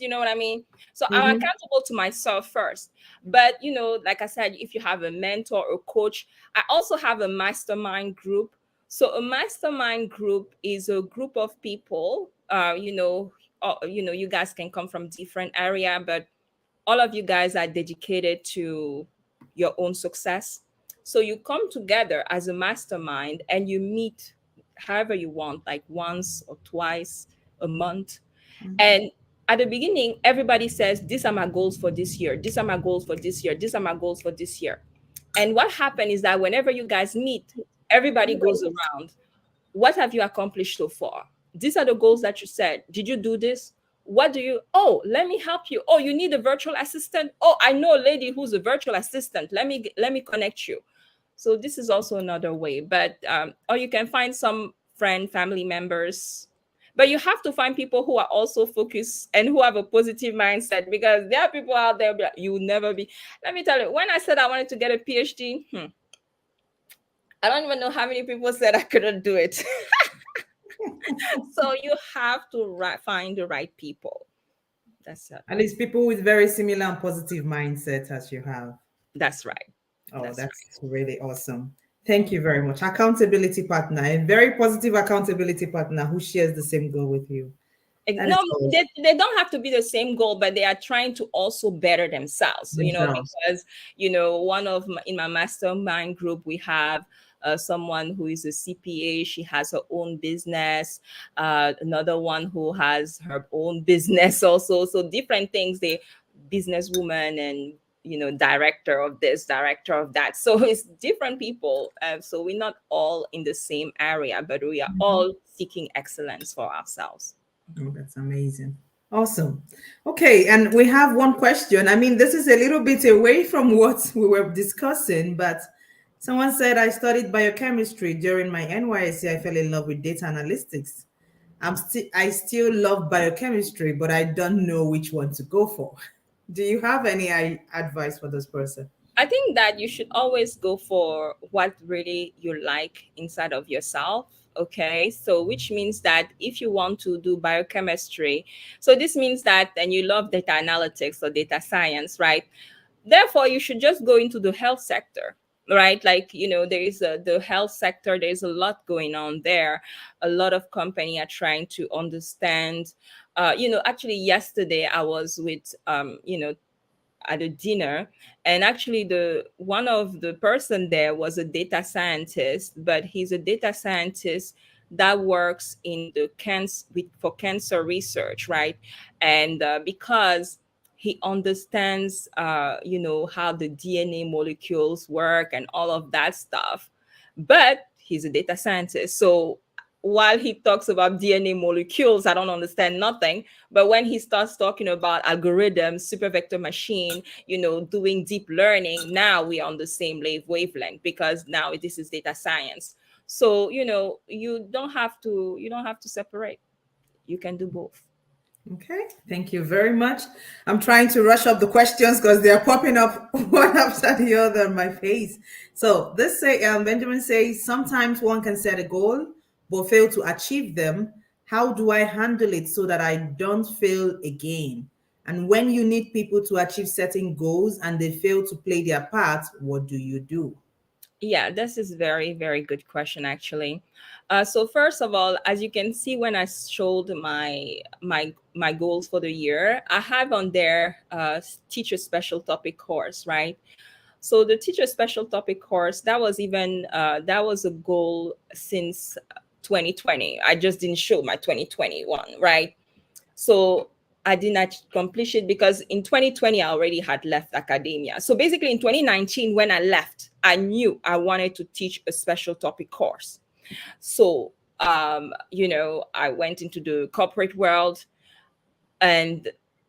you know what I mean? So I'm Mhm. accountable to myself first. But like I said, if you have a mentor or coach, I also have a mastermind group. So a mastermind group is a group of people, you guys can come from different area, but all of you guys are dedicated to your own success. So you come together as a mastermind and you meet however you want, like once or twice a month. And at the beginning, everybody says, these are my goals for this year. These are my goals for this year. These are my goals for this year. And what happened is that whenever you guys meet, everybody goes around. What have you accomplished so far? These are the goals that you said. Did you do this? What do you, oh, let me help you. Oh, you need a virtual assistant. Oh, I know a lady who's a virtual assistant. Let me connect you. So this is also another way. But or you can find some family members. But you have to find people who are also focused and who have a positive mindset, because there are people out there, you will never be. Let me tell you, when I said I wanted to get a PhD, I don't even know how many people said I couldn't do it. So you have to find the right people. That's it. At least people with very similar and positive mindset as you have. That's right. Oh, That's that's right. really awesome. Thank you very much. Accountability partner, a very positive accountability partner who shares the same goal with you. That No, is all they don't have to be the same goal, but they are trying to also better themselves. themselves. Because in my mastermind group we have someone who is a CPA. She has her own business. Another one who has her own business also. So different things. They businesswoman and director of this, director of that. So it's different people. So we're not all in the same area, but we are all seeking excellence for ourselves. Oh, that's amazing. Awesome. Okay, and we have one question. I mean, this is a little bit away from what we were discussing, but someone said I studied biochemistry during my NYSC. I fell in love with data analytics. I still love biochemistry, but I don't know which one to go for. Do you have any advice for this person? I think that you should always go for what really you like inside of yourself. Okay, so which means that if you want to do biochemistry, so this means that, and you love data analytics or data science, right? Therefore, you should just go into the health sector, right? Like, there is the health sector, there's a lot going on there. A lot of company are trying to understand. Actually, yesterday I was with, at a dinner, and actually the one of the person there was a data scientist, but he's a data scientist that works in the for cancer research, right? And because he understands how the DNA molecules work and all of that stuff, but he's a data scientist. So while he talks about DNA molecules, I don't understand nothing. But when he starts talking about algorithms, super vector machine, doing deep learning, now we're on the same wavelength, because now this is data science. So, you don't have to separate. You can do both. Okay, thank you very much. I'm trying to rush up the questions because they are popping up one after the other on my face. So Benjamin says, sometimes one can set a goal but fail to achieve them. How do I handle it so that I don't fail again? And when you need people to achieve certain goals and they fail to play their part, what do you do? Yeah, this is very, very good question, actually. So first of all, as you can see, when I showed my goals for the year, I have on there teacher special topic course, right? So the teacher special topic course, that was a goal since 2020. I just didn't show my 2021, right? So I did not accomplish it because in 2020 I already had left academia. So basically in 2019 when I left, I knew I wanted to teach a special topic course. So I went into the corporate world, and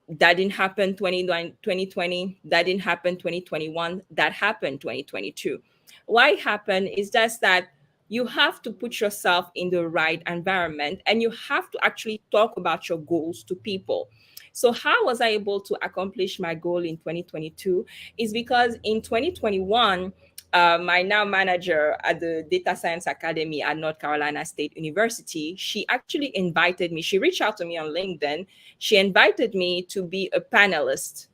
that didn't happen 2020. That didn't happen 2021. That happened 2022. Why it happened is just that you have to put yourself in the right environment, and you have to actually talk about your goals to people. So how was I able to accomplish my goal in 2022 is because in 2021, my now manager at the Data Science Academy at North Carolina State University, she actually invited me. She reached out to me on LinkedIn. She invited me to be a panelist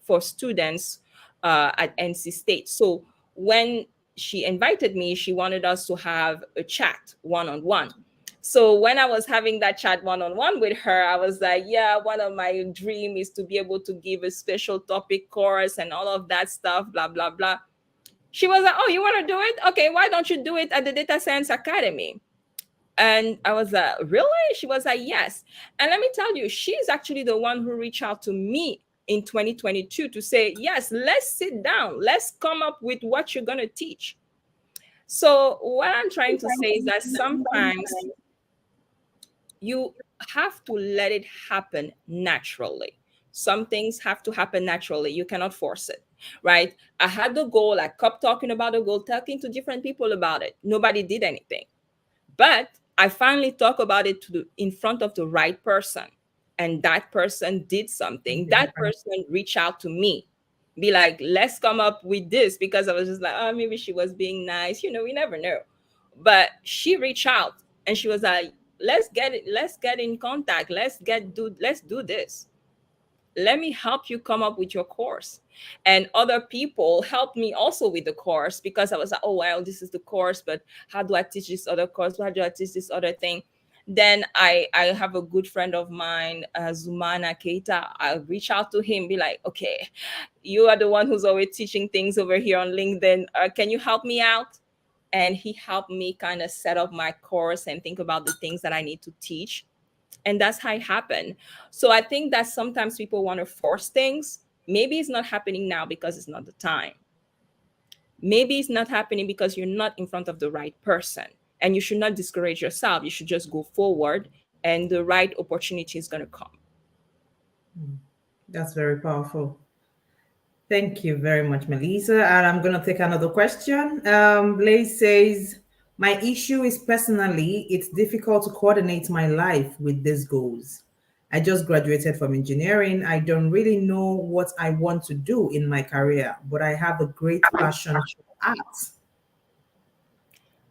for students at NC State. So when she invited me, she wanted us to have a chat one-on-one. So when I was having that chat one-on-one with her, I was like, yeah, one of my dream is to be able to give a special topic course and all of that stuff, blah, blah, blah. She was like, oh, you want to do it? Okay, why don't you do it at the Data Science Academy? And I was like, really? She was like, yes. And let me tell you, she's actually the one who reached out to me in 2022 to say, yes, let's sit down. Let's come up with what you're going to teach. So what I'm trying to say is that sometimes you have to let it happen naturally. Some things have to happen naturally. You cannot force it, right? I had the goal. I kept talking about the goal, talking to different people about it. Nobody did anything. But I finally talk about it in front of the right person. And that person did something. That person reached out to me, be like, let's come up with this, because I was just like, oh, maybe she was being nice. We never know. But she reached out and she was like, let's get in contact. Let's do this. Let me help you come up with your course. And other people helped me also with the course, because I was like, oh, well, this is the course, but how do I teach this other course? How do I teach this other thing? Then I have a good friend of mine, Zumana Keita. I reach out to him, be like, okay, you are the one who's always teaching things over here on LinkedIn. Can you help me out? And he helped me kind of set up my course and think about the things that I need to teach. And that's how it happened. So I think that sometimes people want to force things. Maybe it's not happening now because it's not the time. Maybe it's not happening because you're not in front of the right person. And you should not discourage yourself. You should just go forward, and the right opportunity is going to come. That's very powerful. Thank you very much, Melissa. And I'm going to take another question. Blaze says, my issue is personally, it's difficult to coordinate my life with these goals. I just graduated from engineering. I don't really know what I want to do in my career, but I have a great passion for art.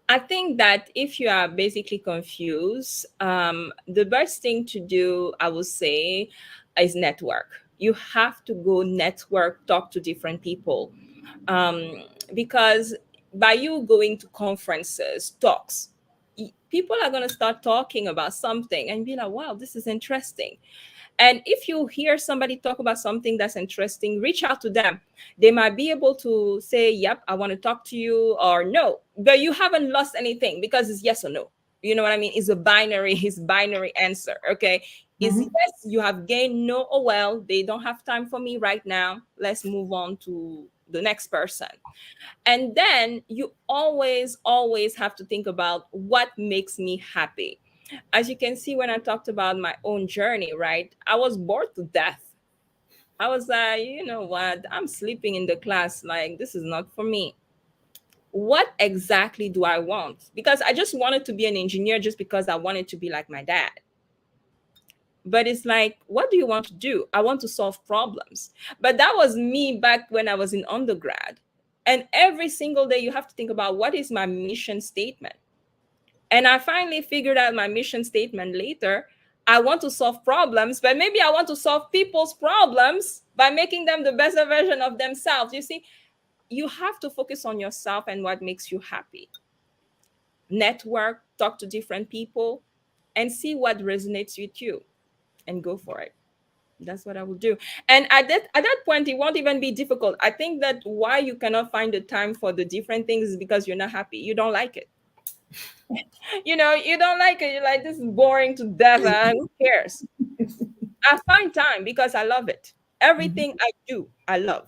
I think that if you are basically confused, the best thing to do, I would say, is network. You have to go network, talk to different people, because by you going to conferences, talks, people are going to start talking about something and be like, wow, this is interesting. And if you hear somebody talk about something that's interesting, reach out to them. They might be able to say, yep, I want to talk to you, or no, but you haven't lost anything because it's yes or no. You know what I mean? It's a binary, it's binary answer. Okay. Is Mhm. yes, you have gained, no, oh well, they don't have time for me right now. Let's move on to the next person. And then you always have to think about what makes me happy. As you can see, when I talked about my own journey, right? I was bored to death. I was like, you know what? I'm sleeping in the class. Like, this is not for me. What exactly do I want? Because I just wanted to be an engineer just because I wanted to be like my dad. But it's like, what do you want to do? I want to solve problems. But that was me back when I was in undergrad. And every single day, you have to think about, what is my mission statement? And I finally figured out my mission statement later. I want to solve problems, but maybe I want to solve people's problems by making them the best version of themselves. You see, you have to focus on yourself and what makes you happy. Network, talk to different people, and see what resonates with you and go for it. That's what I will do. And at that point, it won't even be difficult. I think that why you cannot find the time for the different things is because you're not happy. You don't like it. You don't like it. You're like, this is boring to death. Who cares? I find time because I love it. Mhm. Everything I do, I love.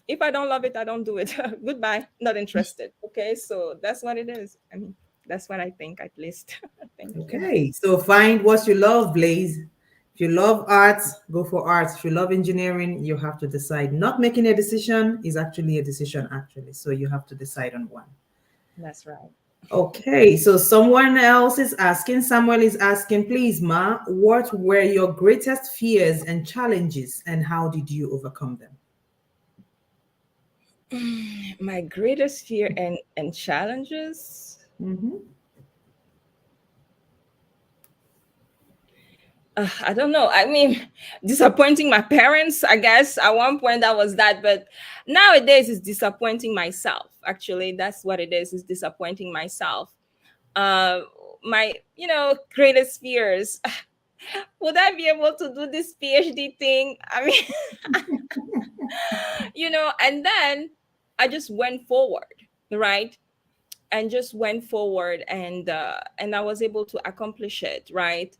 If I don't love it, I don't do it. Goodbye. Not interested. Okay. So that's what it is. I mean, that's what I think at least. Thank you. Okay, so find what you love, Blaze. If you love arts, go for arts. If you love engineering, you have to decide. Not making a decision is actually a decision, actually. So you have to decide on one. That's right. Okay, so someone else is asking, Samuel is asking, please, Ma, what were your greatest fears and challenges, and how did you overcome them? My greatest fear and challenges. Mhm. I don't know. I mean, disappointing my parents, I guess. At one point, that was that. But nowadays, it's disappointing myself. Actually, that's what it is. It's disappointing myself. Uh, my, greatest fears. Would I be able to do this PhD thing? I mean, and then I just went forward, right? And just went forward, and I was able to accomplish it, right?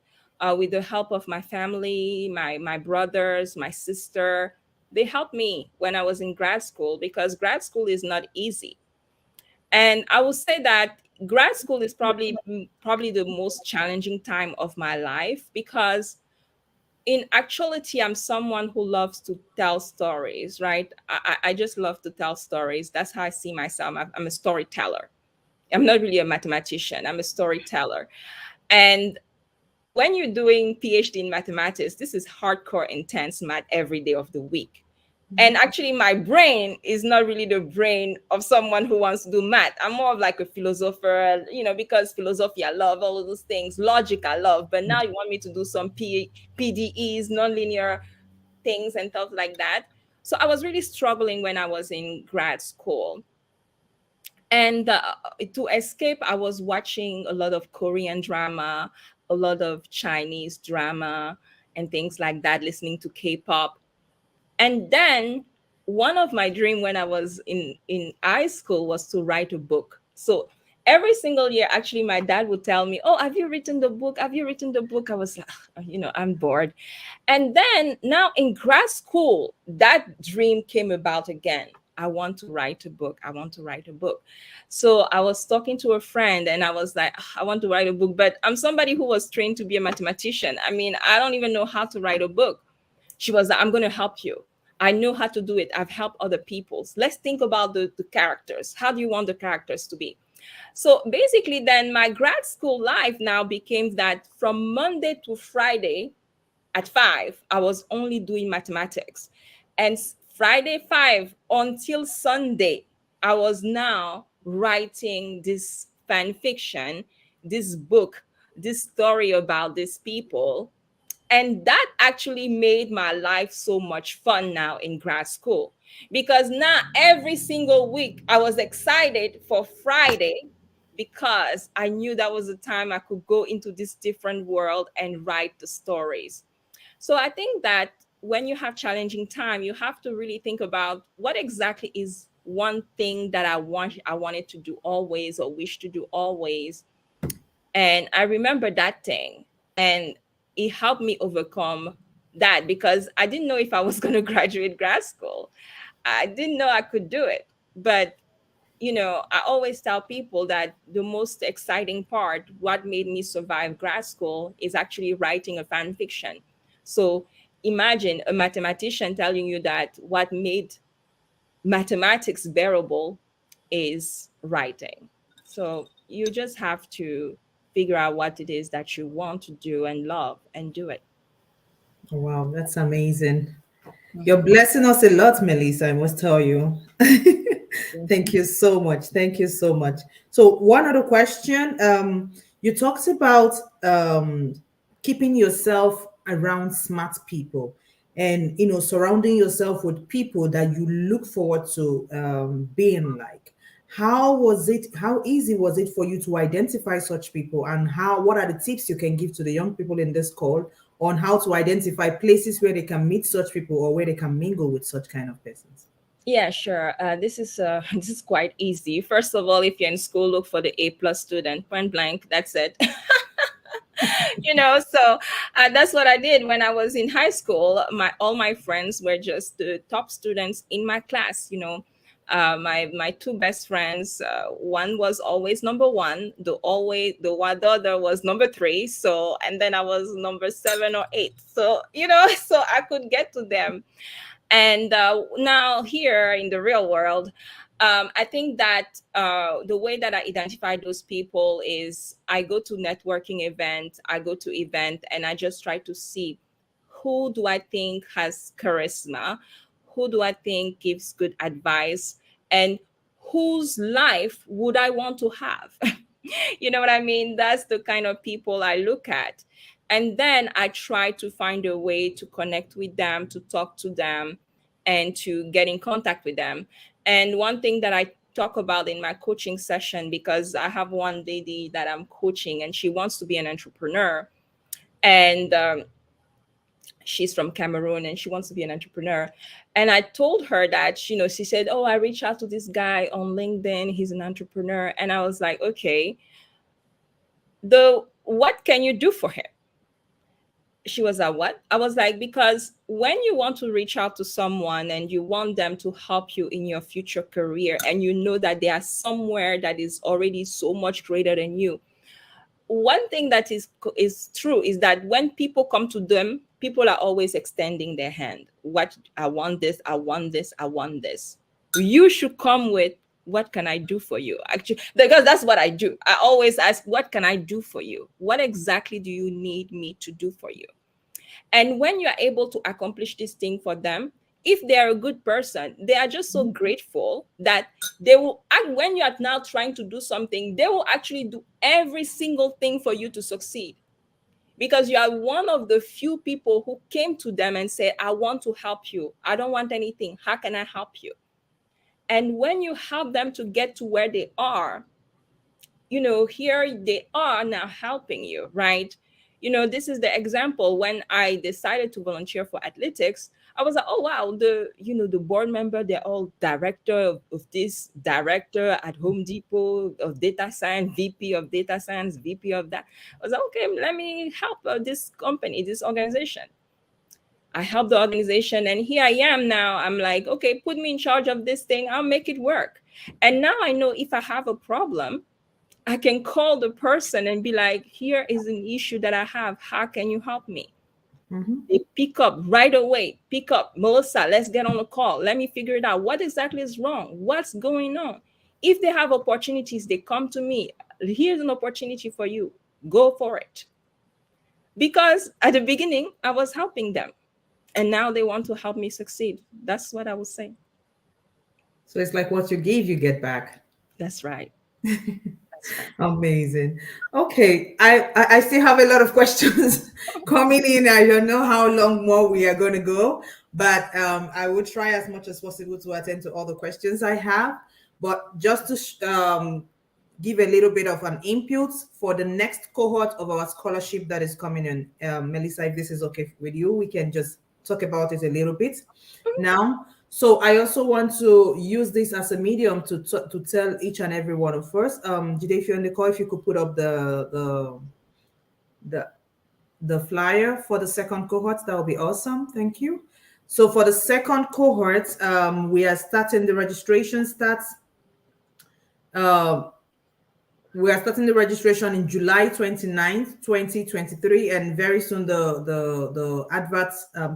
With the help of my family, my brothers, my sister. They helped me when I was in grad school, because grad school is not easy. And I will say that grad school is probably the most challenging time of my life, because in actuality, I'm someone who loves to tell stories, right? I just love to tell stories. That's how I see myself. I'm a storyteller. I'm not really a mathematician. I'm a storyteller. And when you're doing PhD in mathematics, this is hardcore, intense math every day of the week. And actually, my brain is not really the brain of someone who wants to do math. I'm more of like a philosopher, because philosophy, I love all of those things. Logic, I love. But now you want me to do some PDEs, nonlinear things and stuff like that. So I was really struggling when I was in grad school. And to escape, I was watching a lot of Korean drama, a lot of Chinese drama, and things like that, listening to K-pop. And then one of my dream when I was in high school was to write a book. So every single year, actually, my dad would tell me, "Oh, have you written the book? Have you written the book?" I was like, I'm bored. And then now in grad school, that dream came about again. I want to write a book. I want to write a book. So I was talking to a friend and I was like, I want to write a book, but I'm somebody who was trained to be a mathematician. I mean, I don't even know how to write a book. She was like, I'm going to help you. I know how to do it. I've helped other people. Let's think about the characters. How do you want the characters to be? So basically, then my grad school life now became that from Monday to Friday, at 5, I was only doing mathematics. And Friday 5 until Sunday, I was now writing this fan fiction, this book, this story about these people. And that actually made my life so much fun now in grad school, because now every single week I was excited for Friday, because I knew that was the time I could go into this different world and write the stories. So I think that when you have challenging time, you have to really think about what exactly is one thing that I wanted to do always, or wish to do always. And I remember that thing, and it helped me overcome that, because I didn't know if I was going to graduate grad school. I didn't know I could do it. But I always tell people that the most exciting part, what made me survive grad school, is actually writing a fan fiction. So imagine a mathematician telling you that what made mathematics bearable is writing. So you just have to figure out what it is that you want to do and love, and do it. Wow, that's amazing. You're Mhm. blessing us a lot, Melissa, I must tell you. Yeah. Thank you so much. Thank you so much. So, one other question. You talked about keeping yourself around smart people, and surrounding yourself with people that you look forward to being like. How was it? How easy was it for you to identify such people, and what are the tips you can give to the young people in this call on how to identify places where they can meet such people or where they can mingle with such kind of persons? Yeah, sure. This is this is quite easy. First of all, if you're in school, look for the A+ student. Point blank. That's it. So that's what I did when I was in high school. All my friends were just the top students in my class. My two best friends, one was always number one, the other was number three. So, and then I was number 7 or 8. So so I could get to them. And now here in the real world, I think that the way that I identify those people is I go to networking event, I go to event, and I just try to see who do I think has charisma, who do I think gives good advice, and whose life would I want to have. You know what I mean? That's the kind of people I look at. And then I try to find a way to connect with them, to talk to them, and to get in contact with them. And one thing that I talk about in my coaching session, because I have one lady that I'm coaching and she wants to be an entrepreneur. And she's from Cameroon and she wants to be an entrepreneur. And I told her that, she said, "Oh, I reached out to this guy on LinkedIn. He's an entrepreneur." And I was like, "Okay, what can you do for him?" She was like, "What?" I was like, "Because when you want to reach out to someone and you want them to help you in your future career, and you know that they are somewhere that is already so much greater than you, one thing that is true is that when people come to them, people are always extending their hand. What I want this, I want this, I want this. You should come with, what can I do for you? Actually, because that's what I do. I always ask, what can I do for you? What exactly do you need me to do for you? And when you are able to accomplish this thing for them, if they are a good person, they are just so grateful that they will act. When you are now trying to do something, they will actually do every single thing for you to succeed, because you are one of the few people who came to them and said, "I want to help you. I don't want anything. How can I help you?" And when you help them to get to where they are, here they are now helping you, right? This is the example. When I decided to volunteer for athletics, I was like, "Oh wow, the board member, they're all director of this, director at Home Depot of data science, VP of data science, VP of that." I was like, "Okay, let me help this company, this organization." I helped the organization, and here I am now. I'm like, "Okay, put me in charge of this thing, I'll make it work." And now I know if I have a problem, I can call the person and be like, "Here is an issue that I have. How can you help me?" Mhm. They pick up right away. Pick up, "Melissa, let's get on a call. Let me figure it out. What exactly is wrong? What's going on?" If they have opportunities, they come to me. "Here's an opportunity for you. Go for it." Because at the beginning, I was helping them, and now they want to help me succeed. That's what I would say. So it's like what you give, you get back. That's right. Amazing. Okay, I still have a lot of questions coming in. I don't know how long more we are going to go, but I will try as much as possible to attend to all the questions I have. But just to give a little bit of an input for the next cohort of our scholarship that is coming in, Melissa, if this is okay with you, we can just talk about it a little bit now. So I also want to use this as a medium to tell each and every one of us. Jide, if you're on the call, if you could put up the the flyer for the second cohort, that would be awesome. Thank you. So for the second cohort, we are starting the registration starts. Uh, we are starting the registration in July 29th, 2023, and very soon the advert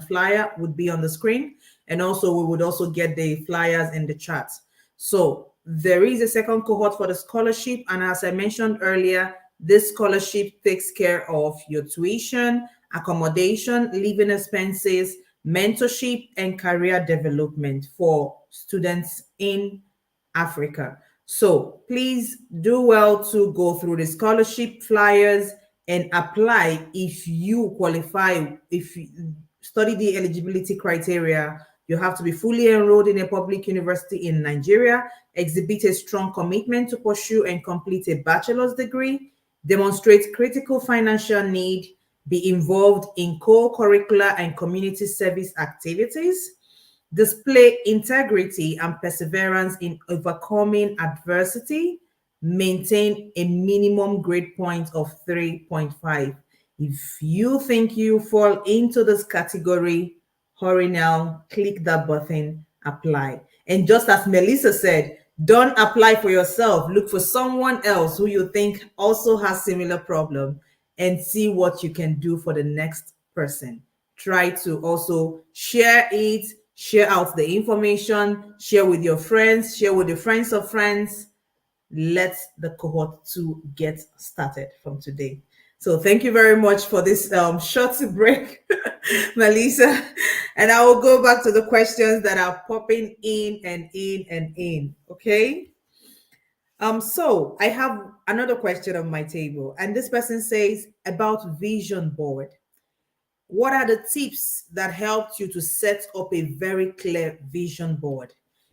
flyer would be on the screen, and also we would also get the flyers in the chat. So there is a second cohort for the scholarship, and as I mentioned earlier, this scholarship takes care of your tuition, accommodation, living expenses, mentorship, and career development for students in Africa. So please do well to go through the scholarship flyers and apply if you qualify. If you study the eligibility criteria, you have to be fully enrolled in a public university in Nigeria, exhibit a strong commitment to pursue and complete a bachelor's degree, demonstrate critical financial need, be involved in co-curricular and community service activities, display integrity and perseverance in overcoming adversity, maintain a minimum grade point of 3.5. If you think you fall into this category, hurry now, click that button, apply. And just as Melissa said, don't apply for yourself. Look for someone else who you think also has similar problem and see what you can do for the next person. Try to also share it, share out the information, share with your friends, share with the friends of friends. Let the cohort 2 get started from today. So thank you very much for this short break, Melissa. And I will go back to the questions that are popping in and in and in. Okay. So I have another question on my table, and this person says about vision board. What are the tips that helped you to set up a very clear vision board?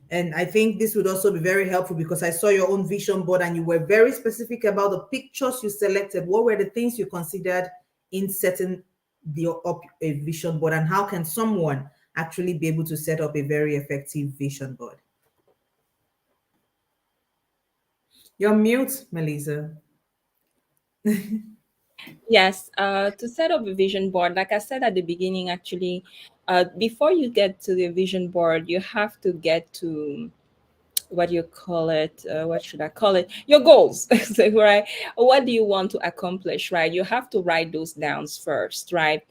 And I think this would also be very helpful because I saw your own vision board and you were very specific about the pictures you selected. What were the things you considered in setting up a vision board, and how can someone actually be able to set up a very effective vision board? You're mute, Melissa. Yes, to set up a vision board, like I said at the beginning, actually, before you get to the vision board, you have to get to what do you call it? What should I call it? Your goals, so, right? What do you want to accomplish, right? You have to write those down first, right?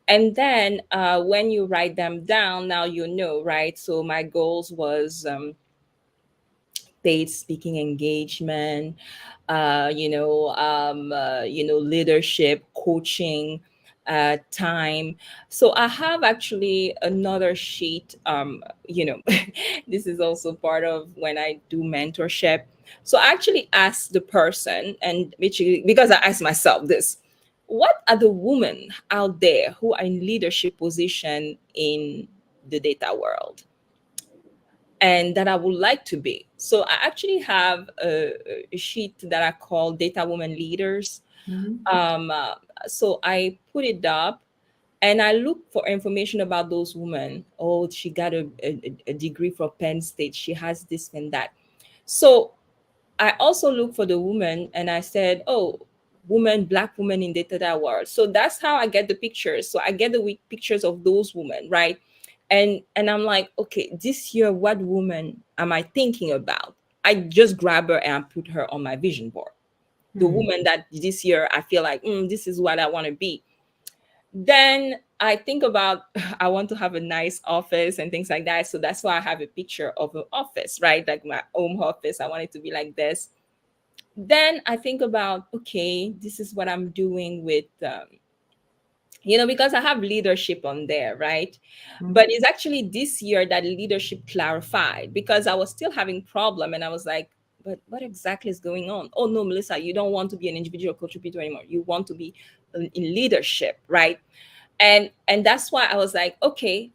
And then when you write them down, now you know, right? So my goals was paid speaking engagement, leadership, coaching, time. So I have actually another sheet. This is also part of when I do mentorship. So I actually ask the person, and because I ask myself this: what are the women out there who are in leadership position in the data world, and that I would like to be? So I actually have a sheet that I call Data Women Leaders. Mm-hmm. So I put it up and I look for information about those women. Oh, she got a degree from Penn State. She has this and that. So I also look for the woman and I said, oh, woman, black woman in the data world. So that's how I get the pictures. So I get the pictures of those women, right? And I'm like, okay, this year, what woman am I thinking about? I just grab her and put her on my vision board. The woman that this year I feel like this is what I want to be. Then I think about I want to have a nice office and things like that. So that's why I have a picture of an office, right? Like my home office. I want it to be like this. Then I think about, okay, this is what I'm doing with because I have leadership on there, right? But it's actually this year that leadership clarified, because I was still having problem and I was like, but what exactly is going on? Oh no, Melissa, you don't want to be an individual contributor anymore. You want to be in leadership, right? And that's why I was like, okay,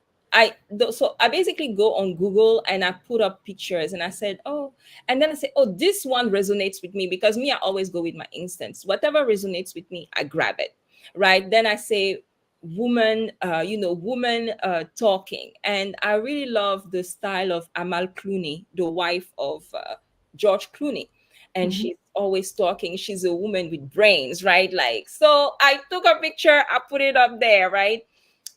so I basically go on Google and I put up pictures and I said, oh, and then I say, oh, this one resonates with me, because me, I always go with my instincts. Whatever resonates with me, I grab it, right? Then I say, woman, woman talking, and I really love the style of Amal Clooney, the wife of George Clooney, and Mhm. she's always talking. She's a woman with brains, right? Like, so I took a picture, I put it up there, right?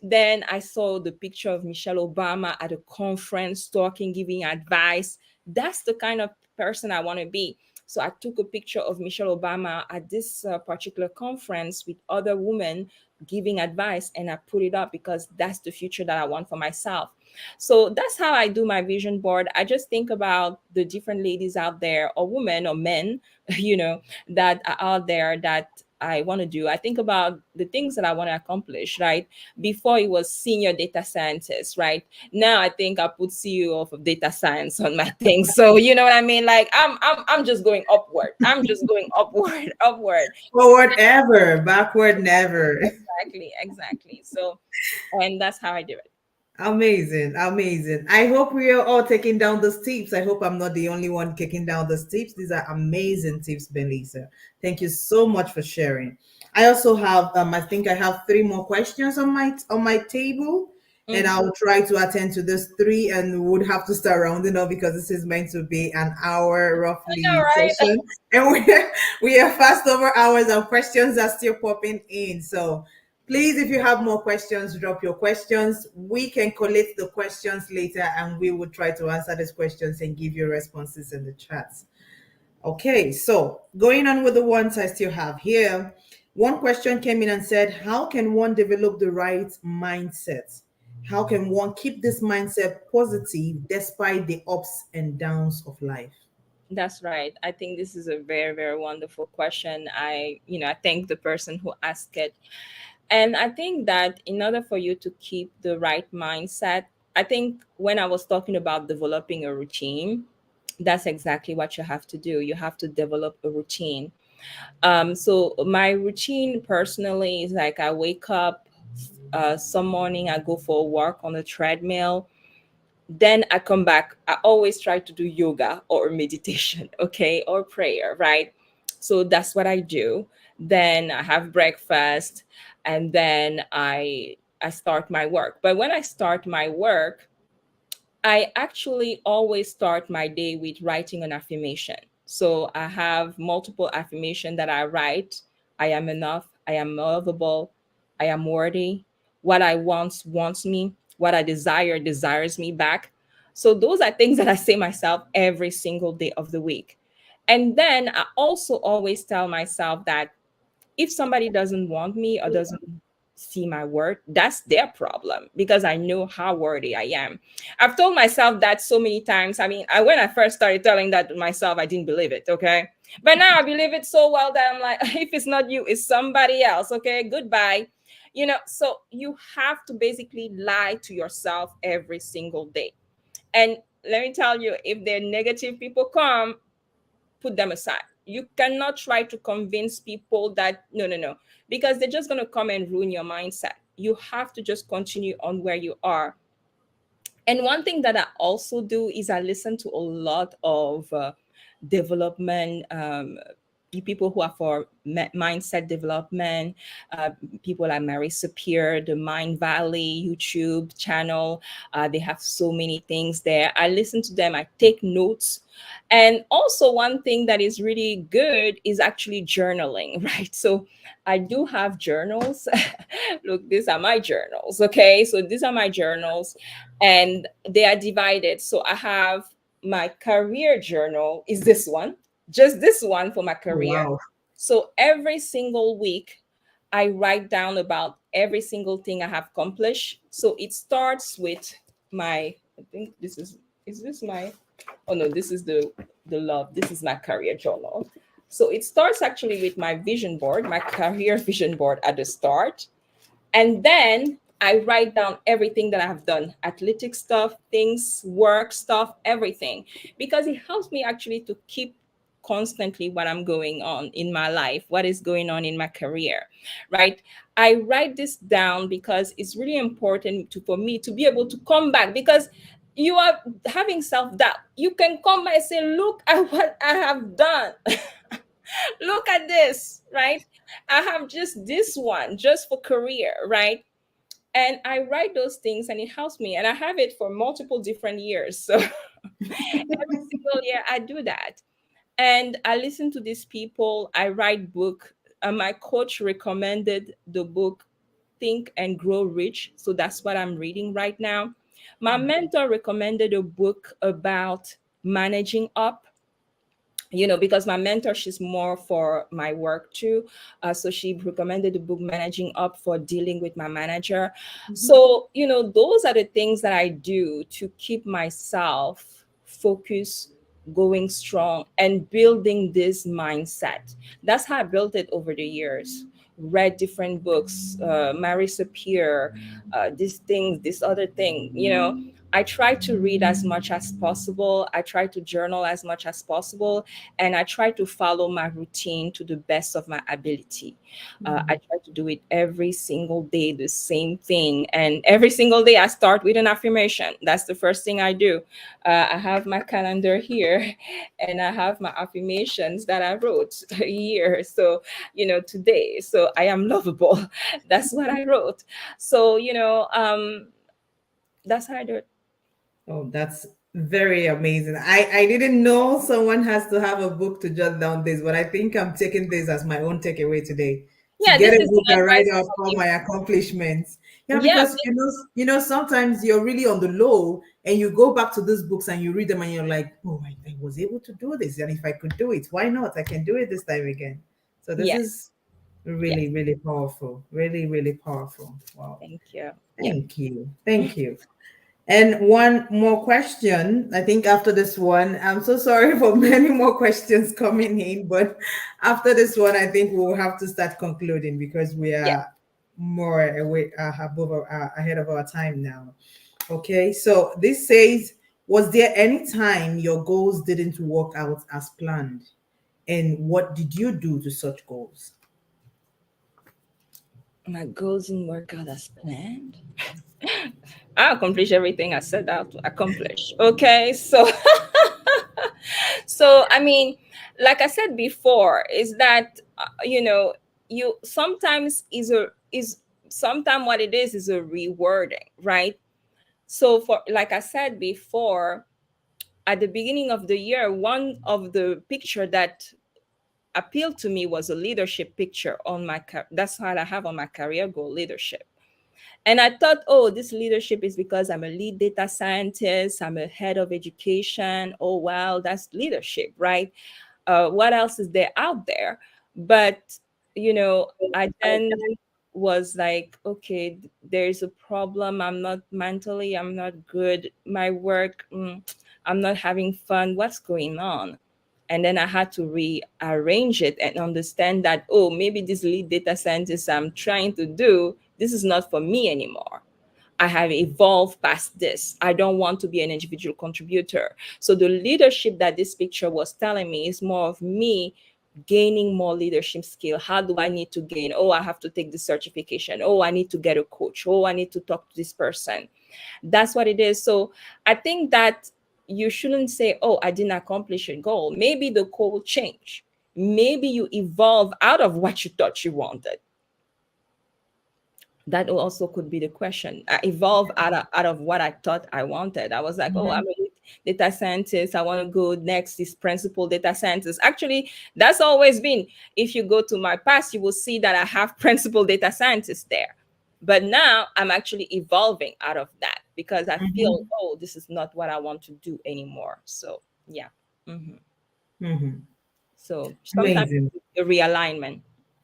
Then I saw the picture of Michelle Obama at a conference talking, giving advice. That's the kind of person I want to be. So I took a picture of Michelle Obama at this particular conference with other women giving advice, and I put it up because that's the future that I want for myself. So that's how I do my vision board. I just think about the different ladies out there, or women or men, that are out there that I want to do. I think about the things that I want to accomplish, right? Before it was senior data scientist, right? Now I think I put CEO of data science on my thing. So you know what I mean? Like I'm just going upward. I'm just going upward, upward. Forward ever, backward never. Exactly, exactly. So, and that's how I do it. Amazing, amazing. I hope we are all taking down those tips. I hope I'm not the only one taking down those tips. These are amazing tips, Belisa. Thank you so much for sharing. I also have, I think I have three more questions on my table, and Mhm. I'll try to attend to those three, and would have to start rounding up because this is meant to be an hour I know, roughly right? session, and we are fast over hours, and questions are still popping in. So please, if you have more questions, drop your questions. We can collect the questions later and we will try to answer these questions and give you responses in the chats. Okay, so going on with the ones I still have here. One question came in and said, how can one develop the right mindset? How can one keep this mindset positive despite the ups and downs of life? That's right. I think this is a very, very wonderful question. I thank the person who asked it. And I think that in order for you to keep the right mindset, I think when I was talking about developing a routine, that's exactly what you have to do. You have to develop a routine. So my routine personally is like I wake up, some morning I go for a walk on the treadmill, then I come back. I always try to do yoga or meditation, okay, or prayer, right? So that's what I do. Then I have breakfast, and then I start my work. But when I start my work, I actually always start my day with writing an affirmation. So I have multiple affirmation that I write. I am enough. I am lovable. I am worthy. What I want wants me. What I desire desires me back. So those are things that I say myself every single day of the week. And then I also always tell myself that if somebody doesn't want me or doesn't see my worth, that's their problem, because I know how worthy I am. I've told myself that so many times. I mean, when I first started telling that to myself, I didn't believe it, okay? But now I believe it so well that I'm like, if it's not you, it's somebody else, okay? Goodbye. So you have to basically lie to yourself every single day. And let me tell you, if the negative people come, put them aside. You cannot try to convince people that no, no, no, because they're just going to come and ruin your mindset. You have to just continue on where you are. And one thing that I also do is I listen to a lot of development, people who are for mindset development, people like Mary Sapir, the Mind Valley YouTube channel. They have so many things there. I listen to them, I take notes. And also, one thing that is really good is actually journaling, right? So I do have journals. Look, these are my journals. Okay. So these are my journals, and they are divided. So I have my career journal, is this one, just this one for my career. Wow. So every single week, I write down about every single thing I have accomplished. So it starts with my, I think is this my, oh no, this is the love. This is my career journal. So it starts actually with my vision board, my career vision board at the start. And then I write down everything that I have done, athletic stuff, things, work stuff, everything, because it helps me actually to keep constantly what I'm going on in my life, what is going on in my career, right? I write this down because it's really important for me to be able to come back, because you are having self-doubt. You can come back and say, look at what I have done. Look at this, right? I have just this one just for career, right? And I write those things and it helps me. And I have it for multiple different years. So every single year I do that. And I listen to these people. I write book. My coach recommended the book Think and Grow Rich. So that's what I'm reading right now. My mentor recommended a book about managing up, because my mentor, she's more for my work too. So she recommended the book Managing Up for dealing with my manager. So, those are the things that I do to keep myself focused, going strong, and building this mindset. That's how I built it over the years. Read different books, Marisa Peer, this thing, this other thing, I try to read as much as possible. I try to journal as much as possible. And I try to follow my routine to the best of my ability. I try to do it every single day, the same thing. And every single day I start with an affirmation. That's the first thing I do. I have my calendar here and I have my affirmations that I wrote here. So, today. So I am lovable. That's what I wrote. So, that's how I do it. Oh, that's very amazing. I didn't know someone has to have a book to jot down this, but I think I'm taking this as my own takeaway today. To Yeah, get this a is book an and write advice out for all my people. accomplishments. Yeah, Yeah, because sometimes you're really on the low and you go back to these books and you read them and you're like, oh, I was able to do this. And if I could do it, why not? I can do it this time again. So this yes, is yes. really, really powerful. Really, really powerful. Wow. Thank you. Yeah. Thank you. Thank you. And one more question. I think after this one, I'm so sorry for many more questions coming in, but after this one, I think we'll have to start concluding because we Yeah. are more away, ahead of our time now. Okay, so this says, was there any time your goals didn't work out as planned? And what did you do to such goals? My goals didn't work out as planned. I accomplished everything I set out to accomplish. Okay, so so I mean, like I said before, is that you sometimes is sometimes what it is a rewording, right? So for like I said before, at the beginning of the year, one of the picture that appealed to me was a leadership picture on that's what I have on my career goal, leadership. And I thought, oh, this leadership is because I'm a lead data scientist, I'm a head of education. Oh, wow, that's leadership, right? What else is there out there? But, I then was like, okay, there's a problem. I'm not good. My work, I'm not having fun. What's going on? And then I had to rearrange it and understand that, oh, maybe this lead data scientist I'm trying to do, this is not for me anymore. I have evolved past this. I don't want to be an individual contributor. So the leadership that this picture was telling me is more of me gaining more leadership skill. How do I need to gain? Oh, I have to take the certification. Oh, I need to get a coach. Oh, I need to talk to this person. That's what it is. So I think that you shouldn't say, oh, I didn't accomplish a goal. Maybe the goal will change. Maybe you evolve out of what you thought you wanted. That also could be the question. I evolve out of what I thought I wanted. I was like, oh, I'm a data scientist. I want to go next is principal data scientist. Actually, that's always been, if you go to my past, you will see that I have principal data scientist there. But now I'm actually evolving out of that because I feel, oh, this is not what I want to do anymore. So yeah. hmm Mm-hmm. So sometimes Amazing. a realignment.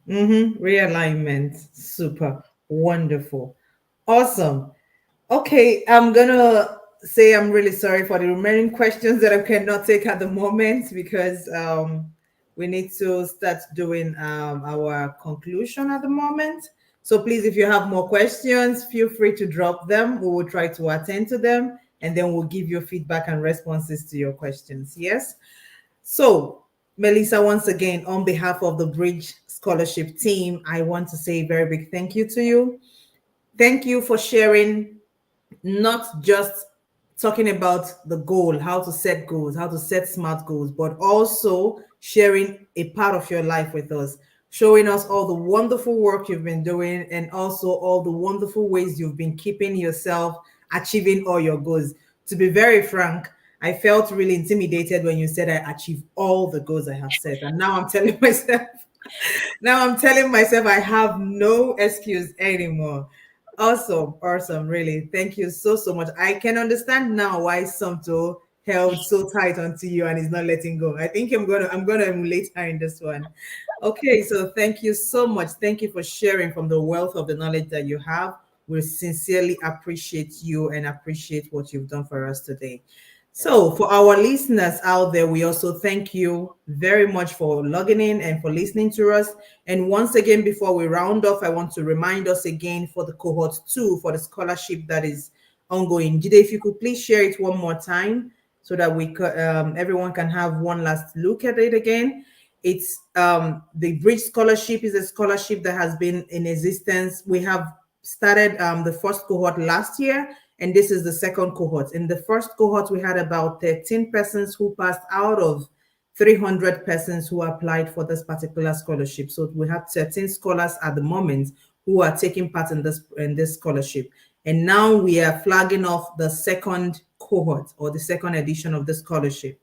Realignment. Super. Wonderful. Awesome. Okay, I'm gonna say I'm really sorry for the remaining questions that I cannot take at the moment because we need to start doing our conclusion at the moment. So please, if you have more questions, feel free to drop them. We will try to attend to them and then we'll give you feedback and responses to your questions. Yes. So Melissa, once again, on behalf of the Bridge Scholarship team, I want to say a very big thank you to you. Thank you for sharing, not just talking about the goal, how to set goals, how to set smart goals, but also sharing a part of your life with us, showing us all the wonderful work you've been doing and also all the wonderful ways you've been keeping yourself achieving all your goals. To be very frank, I felt really intimidated when you said I achieved all the goals I have set. And now I'm telling myself, I have no excuse anymore. Awesome, awesome, really. Thank you so so much. I can understand now why Somto held so tight onto you and is not letting go. I think I'm gonna emulate her in this one. Okay, so thank you so much. Thank you for sharing from the wealth of the knowledge that you have. We sincerely appreciate you and appreciate what you've done for us today. So, for our listeners out there, we also thank you very much for logging in and for listening to us. And once again, before we round off, I want to remind us again for the cohort 2 for the scholarship that is ongoing. Jide, if you could please share it one more time so that everyone can have one last look at it again. It's the Bridge Scholarship is a scholarship that has been in existence. We have started the first cohort last year, and this is the second cohort. In the first cohort, we had about 13 persons who passed out of 300 persons who applied for this particular scholarship. So we have 13 scholars at the moment who are taking part in this scholarship. And now we are flagging off the second cohort or the second edition of the scholarship.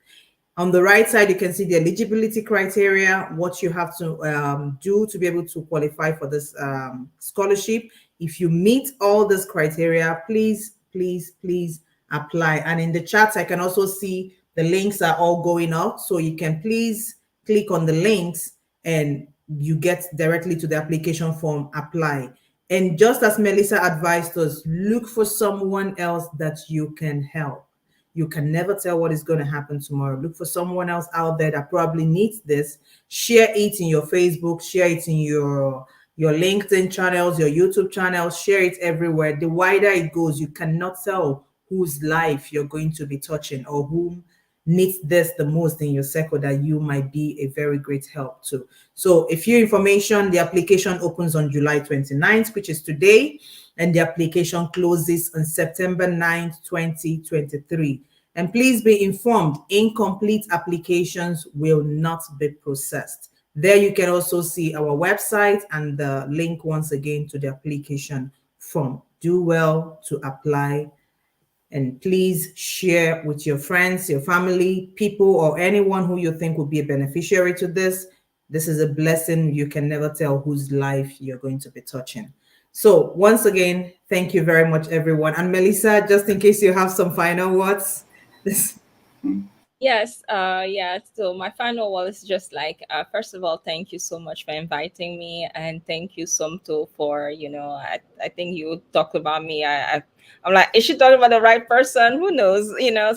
On the right side, you can see the eligibility criteria, what you have to do to be able to qualify for this scholarship. If you meet all this criteria, please, please, please apply. And in the chat, I can also see the links are all going out. So you can please click on the links and you get directly to the application form, apply. And just as Melissa advised us, look for someone else that you can help. You can never tell what is going to happen tomorrow. Look for someone else out there that probably needs this. Share it in your Facebook, share it in your LinkedIn channels, your YouTube channels, share it everywhere. The wider it goes, you cannot tell whose life you're going to be touching or whom needs this the most in your circle that you might be a very great help to. So a few information, the application opens on July 29th, which is today, and the application closes on September 9th, 2023. And please be informed, incomplete applications will not be processed. There you can also see our website and the link once again to the application form. Do well to apply. And please share with your friends, your family, people, or anyone who you think will be a beneficiary to this. This is a blessing. You can never tell whose life you're going to be touching. So once again, thank you very much, everyone. And Melissa, just in case you have some final words. Yes, yeah. So my final word is just like, first of all, thank you so much for inviting me, and thank you, Somto, for I think you talked about me. I'm like, is she talking about the right person? Who knows?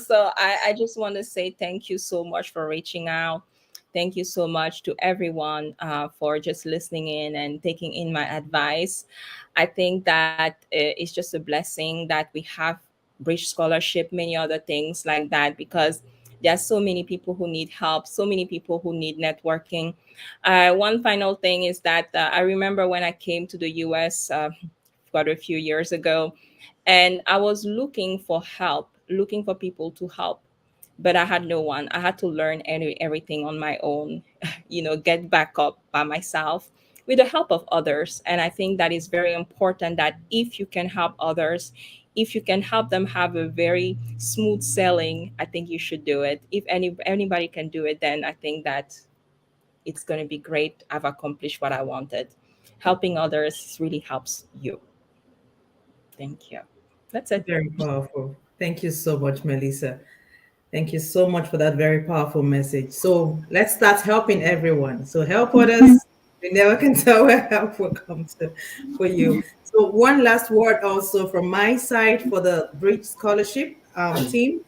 So I just want to say thank you so much for reaching out. Thank you so much to everyone for just listening in and taking in my advice. I think that it's just a blessing that we have Bridge Scholarship, many other things like that, because there are so many people who need help, so many people who need networking. One final thing is that I remember when I came to the US quite a few years ago, and I was looking for help, looking for people to help, but I had no one. I had to learn everything on my own, get back up by myself with the help of others. And I think that is very important, that if you can help others, if you can help them have a very smooth sailing, I think you should do it. If anybody can do it, then I think that it's going to be great. I've accomplished what I wanted. Helping others really helps you. Thank you. That's it. Very powerful. Thank you so much, Melissa. Thank you so much for that very powerful message. So let's start helping everyone. So help others. We never can tell where help will come to for you. So one last word also from my side for the Bridge Scholarship team.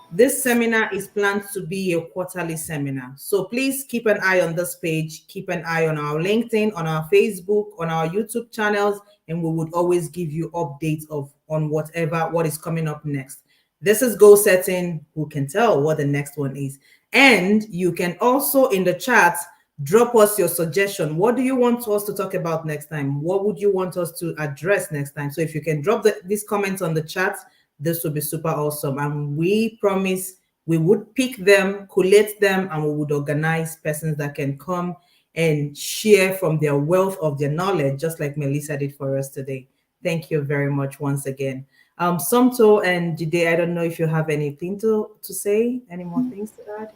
This seminar is planned to be a quarterly seminar. So please keep an eye on this page, keep an eye on our LinkedIn, on our Facebook, on our YouTube channels, and we would always give you updates on what is coming up next. This is goal setting. Who can tell what the next one is? And you can also in the chat drop us your suggestion. What do you want us to talk about next time? What would you want us to address next time? So if you can drop these comments on the chat, this would be super awesome. And we promise we would pick them, collate them, and we would organize persons that can come and share from their wealth of their knowledge, just like Melissa did for us today. Thank you very much once again. Somto and Jide, I don't know if you have anything to say, any more things to add?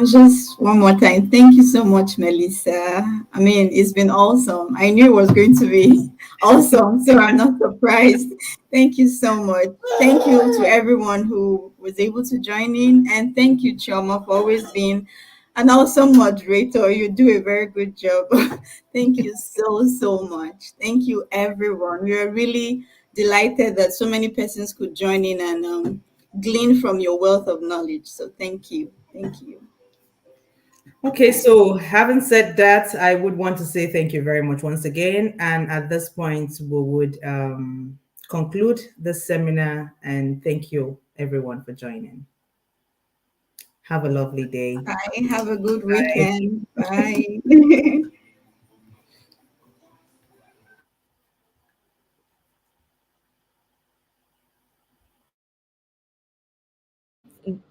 Just one more time. Thank you so much, Melissa. I mean, it's been awesome. I knew it was going to be awesome, so I'm not surprised. Thank you so much. Thank you to everyone who was able to join in, and thank you, Choma, for always being an awesome moderator. You do a very good job. Thank you so much. Thank you, everyone. We are really delighted that so many persons could join in and glean from your wealth of knowledge. So thank you. Thank you. Okay, so having said that, I would want to say thank you very much once again. And at this point, we would conclude the seminar and thank you everyone for joining. Have a lovely day. Bye. Have a good Bye. weekend. Bye.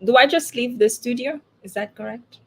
Do I just leave the studio? Is that correct?